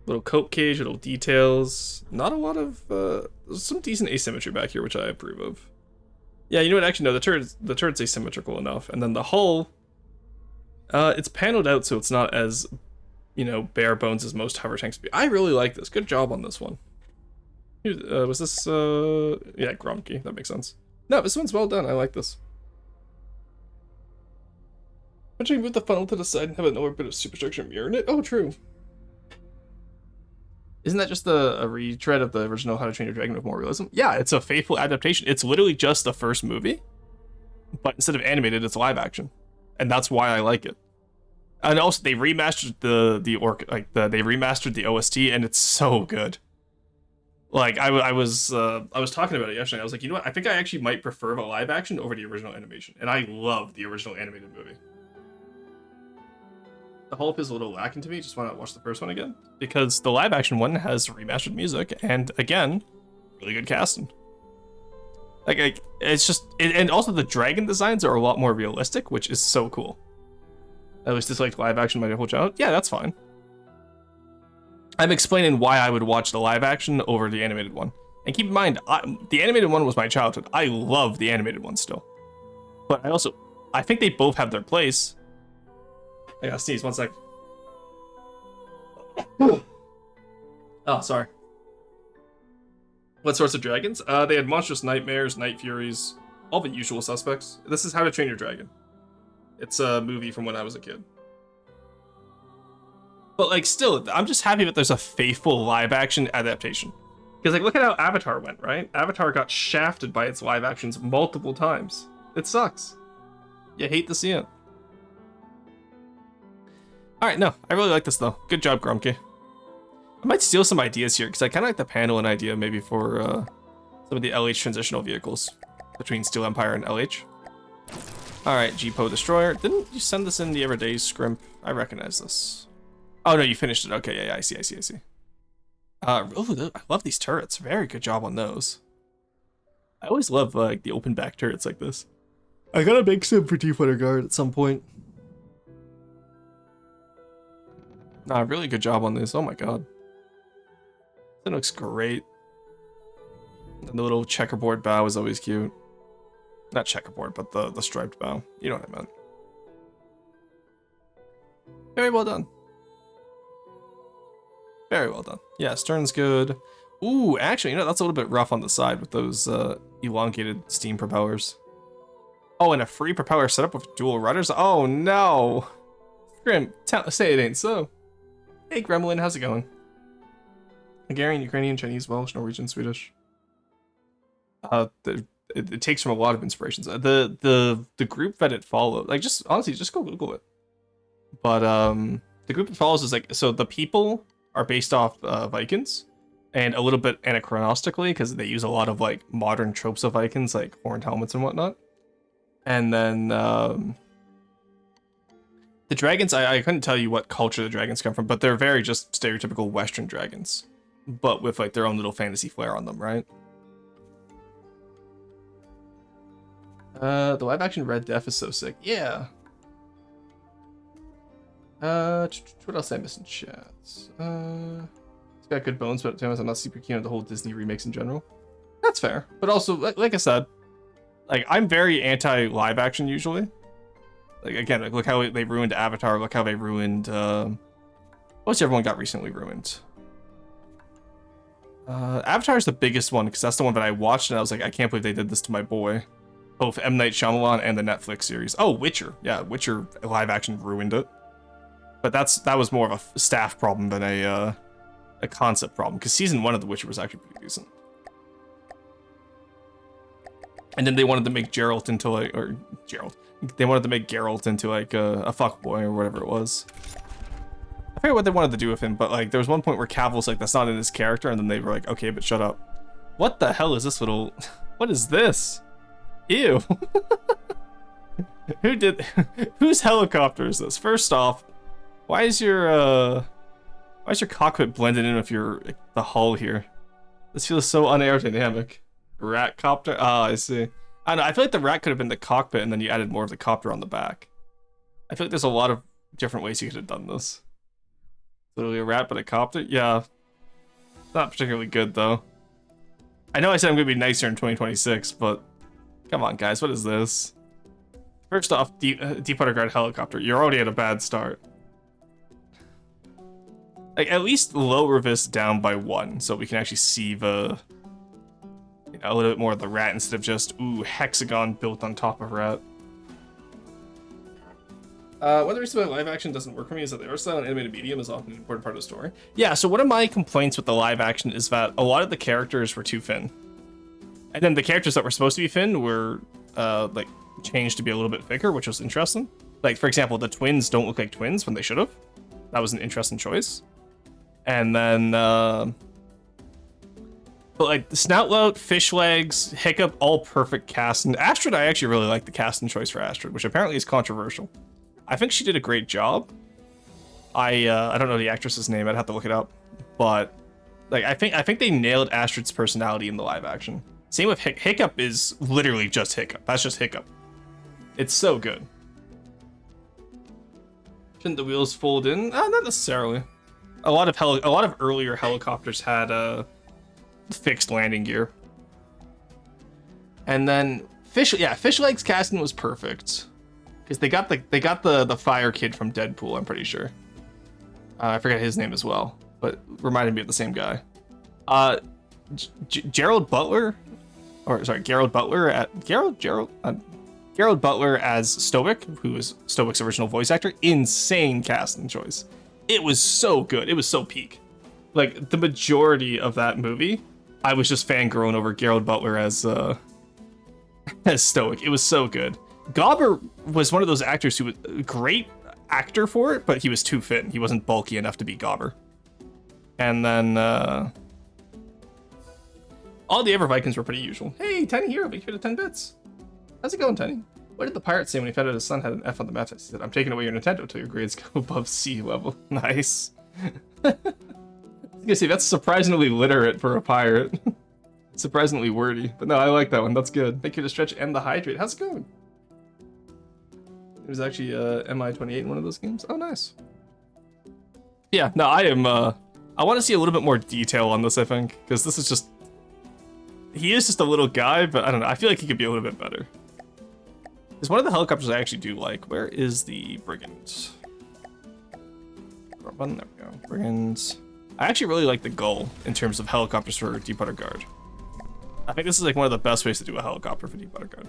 Speaker 1: Little coat cage, little details. Not a lot of, there's some decent asymmetry back here, which I approve of. Yeah, you know what? Actually, no, the turret's asymmetrical enough. And then the hull, it's paneled out so it's not as, you know, bare bones as most hover tanks be. I really like this. Good job on this one. Was this, yeah, Gromke. That makes sense. No, this one's well done. I like this. Why don't you move the funnel to the side and have another bit of superstructure mirror in it? Oh, true. Isn't that just a retread of the original How to Train Your Dragon with more realism? Yeah, it's a faithful adaptation. It's literally just the first movie, but instead of animated, it's live action, and that's why I like it. And also, they remastered they remastered the OST, and it's so good. Like I was talking about it yesterday. I was like, you know what? I think I actually might prefer the live action over the original animation, and I love the original animated movie. The whole is a little lacking to me. Just want to watch the first one again because the live action one has remastered music and again, really good casting. Like it's just, and also the dragon designs are a lot more realistic, which is so cool. I was disliked live action my whole childhood. Yeah, that's fine. I'm explaining why I would watch the live action over the animated one. And keep in mind, the animated one was my childhood. I love the animated one still, but I think they both have their place. I gotta sneeze, 1 sec. Oh, sorry. What sorts of dragons? They had monstrous nightmares, night furies, all the usual suspects. This is How to Train Your Dragon. It's a movie from when I was a kid. But like, still, I'm just happy that there's a faithful live-action adaptation. Because like, look at how Avatar went, right? Avatar got shafted by its live actions multiple times. It sucks. You hate to see it. Alright, no, I really like this though. Good job, Gromke. I might steal some ideas here, because I kind of like the panel and idea maybe for some of the LH transitional vehicles between Steel Empire and LH. Alright, G-Po Destroyer. Didn't you send this in the Everyday Scrimp? I recognize this. Oh no, you finished it. Okay, yeah, I see. I love these turrets. Very good job on those. I always love like the open back turrets like this. I gotta make some for T-Fighter Guard at some point. Nah, really good job on this. Oh my god. That looks great. And the little checkerboard bow is always cute. Not checkerboard, but the striped bow. You know what I meant. Very well done. Very well done. Yeah, stern's good. Ooh, actually, you know, that's a little bit rough on the side with those elongated steam propellers. Oh, and a free propeller setup with dual rudders? Oh no! Grim, say it ain't so. Hey Gremlin, how's it going? Hungarian, Ukrainian, Chinese, Welsh, Norwegian, Swedish. It takes from a lot of inspirations. The group that it follows, like, just honestly, just go Google it. But the group it follows is like, so the people are based off Vikings, and a little bit anachronistically because they use a lot of like modern tropes of Vikings, like horned helmets and whatnot. And then the dragons, I couldn't tell you what culture the dragons come from, but they're very just stereotypical Western dragons, but with like their own little fantasy flair on them, right? The live action Red Death is so sick. Yeah. What else did I miss in chats? It's got good bones, but I'm not super keen on the whole Disney remakes in general. That's fair, but also, like I said, like I'm very anti live action usually. Like again, like, look how they ruined Avatar. Look how they ruined. What's the other one got recently ruined? Avatar is the biggest one because that's the one that I watched and I was like, I can't believe they did this to my boy. Both M. Night Shyamalan and the Netflix series. Oh, Witcher. Yeah, Witcher live action ruined it. But that was more of a staff problem than a concept problem because season 1 of The Witcher was actually pretty decent. And then they wanted to make Geralt into like, they wanted to make Geralt into like a fuckboy or whatever it was. I forget what they wanted to do with him, but like there was one point where Cavill's like, that's not in his character, and then they were like, okay, but shut up. What the hell is this little... What is this? Ew. Whose helicopter is this? First off, why is your cockpit blended in with the hull here? This feels so unaerodynamic. Rat copter? Ah, I see. I don't know, I feel like the rat could have been the cockpit and then you added more of the copter on the back. I feel like there's a lot of different ways you could have done this. Literally a rat but a copter? Yeah. Not particularly good though. I know I said I'm gonna be nicer in 2026, but come on guys, what is this? First off, deep underground helicopter. You're already at a bad start. Like, at least lower this down by 1 so we can actually see the... You know, a little bit more of the rat instead of just, ooh, hexagon built on top of rat. One of the reasons why live action doesn't work for me is that the art style and animated medium is often an important part of the story. Yeah, so one of my complaints with the live action is that a lot of the characters were too thin. And then the characters that were supposed to be thin were, like, changed to be a little bit thicker, which was interesting. Like, for example, the twins don't look like twins when they should have. That was an interesting choice. And then, but like, the Snoutlout, Fish Legs, Hiccup, all perfect cast. And Astrid, I actually really like the casting choice for Astrid, which apparently is controversial. I think she did a great job. I don't know the actress's name. I'd have to look it up. But like, I think they nailed Astrid's personality in the live action. Same with Hiccup is literally just Hiccup. That's just Hiccup. It's so good. Shouldn't the wheels fold in? Not necessarily. A lot of earlier helicopters had fixed landing gear. And then Fish Legs casting was perfect. Because they got the fire kid from Deadpool, I'm pretty sure. I forget his name as well, but reminded me of the same guy. Gerald Butler as Stoic, who was Stoic's original voice actor. Insane casting choice. It was so good. It was so peak. Like, the majority of that movie, I was just fangirling over Gerald Butler as Stoic. It was so good. Gobber was one of those actors who was a great actor for it, but he was too thin. He wasn't bulky enough to be Gobber. And then, all the Ever Vikings were pretty usual. Hey, Tiny Hero, thank you for the 10 bits. How's it going, Tiny? What did the pirate say when he found out his son had an F on the map? He said, I'm taking away your Nintendo until your grades go above sea level. Nice. I was gonna say, that's surprisingly literate for a pirate. Surprisingly wordy. But no, I like that one. That's good. Thank you to Stretch and the Hydrate. How's it going? It was actually MI28 in one of those games. Oh, nice. Yeah, no, I want to see a little bit more detail on this, I think. Because this is just... He is just a little guy, but I don't know. I feel like he could be a little bit better. Because one of the helicopters I actually do like. Where is the Brigand? There we go. Brigand. I actually really like the Gull in terms of helicopters for Deepwater Guard. I think this is like one of the best ways to do a helicopter for Deepwater Guard.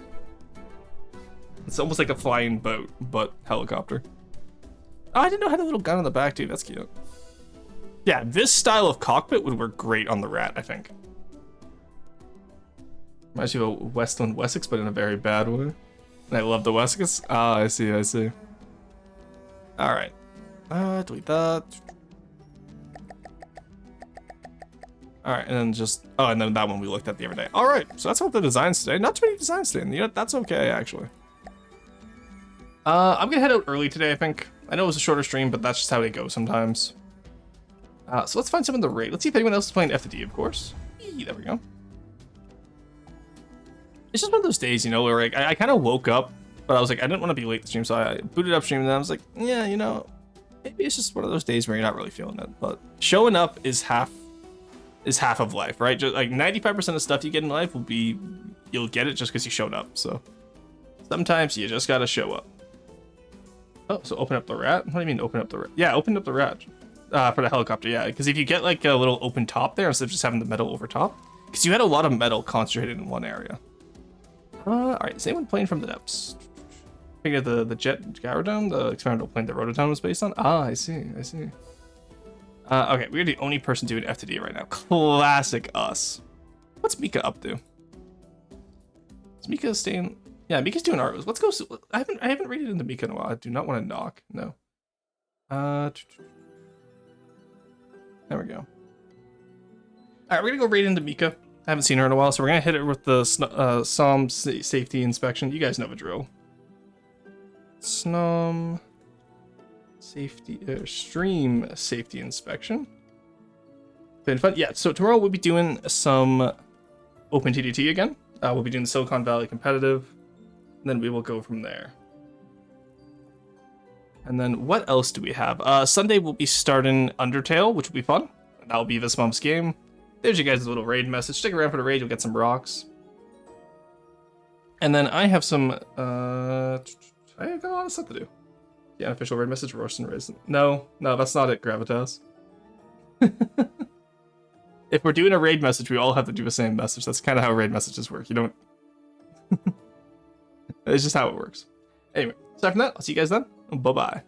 Speaker 1: It's almost like a flying boat, but helicopter. Oh, I didn't know it had a little gun on the back, too. That's cute. Yeah, this style of cockpit would work great on the Rat, I think. Reminds you of Westland Wessex, but in a very bad way. And I love the Wessex. Ah, I see. Alright. Delete that. Alright, and then just... Oh, and then that one we looked at the other day. Alright, so that's all the designs today. Not too many designs today, and you know, that's okay, actually. I'm gonna head out early today, I think. I know it was a shorter stream, but that's just how they go sometimes. So let's find some in the raid. Let's see if anyone else is playing FTD, of course. Eee, there we go. It's just one of those days, you know, where like, I kind of woke up, but I was like, I didn't want to be late to stream, so I booted up stream, and I was like, yeah, you know, maybe it's just one of those days where you're not really feeling it. But showing up is half of life, right? Just like 95% of stuff you get in life will be, you'll get it just because you showed up. So sometimes you just gotta show up. Oh, so open up the rat? What do you mean open up the rat? Yeah, open up the rat for the helicopter, yeah. Because if you get like a little open top there instead of just having the metal over top, because you had a lot of metal concentrated in one area. Alright, is anyone playing from the depths? Thinking of the Jet Gyrodome, the experimental plane that Rotodome was based on? Ah, I see. Okay, we're the only person doing FTD right now. Classic us. What's Mika up to? Is Mika staying? Yeah, Mika's doing art. Let's go. I haven't raided into Mika in a while. I do not want to knock. No. There we go. All right, we're gonna go right into Mika. I haven't seen her in a while, so we're gonna hit her with the SOM safety inspection. You guys know the drill. SNOM safety stream safety inspection. Been fun. Yeah. So tomorrow we'll be doing some OpenTDT again. We'll be doing the Silicon Valley competitive, and then we will go from there. And then what else do we have? Sunday we'll be starting Undertale, which will be fun. That'll be this month's game. There's you guys' little raid message. Stick around for the raid, you'll get some rocks. And then I have some, I got a lot of stuff to do. The unofficial raid message, Roasting Raisin. No, that's not it, Gravitas. If we're doing a raid message, we all have to do the same message. That's kind of how raid messages work. You don't... It's just how it works. Anyway, aside from that, I'll see you guys then. Bye-bye.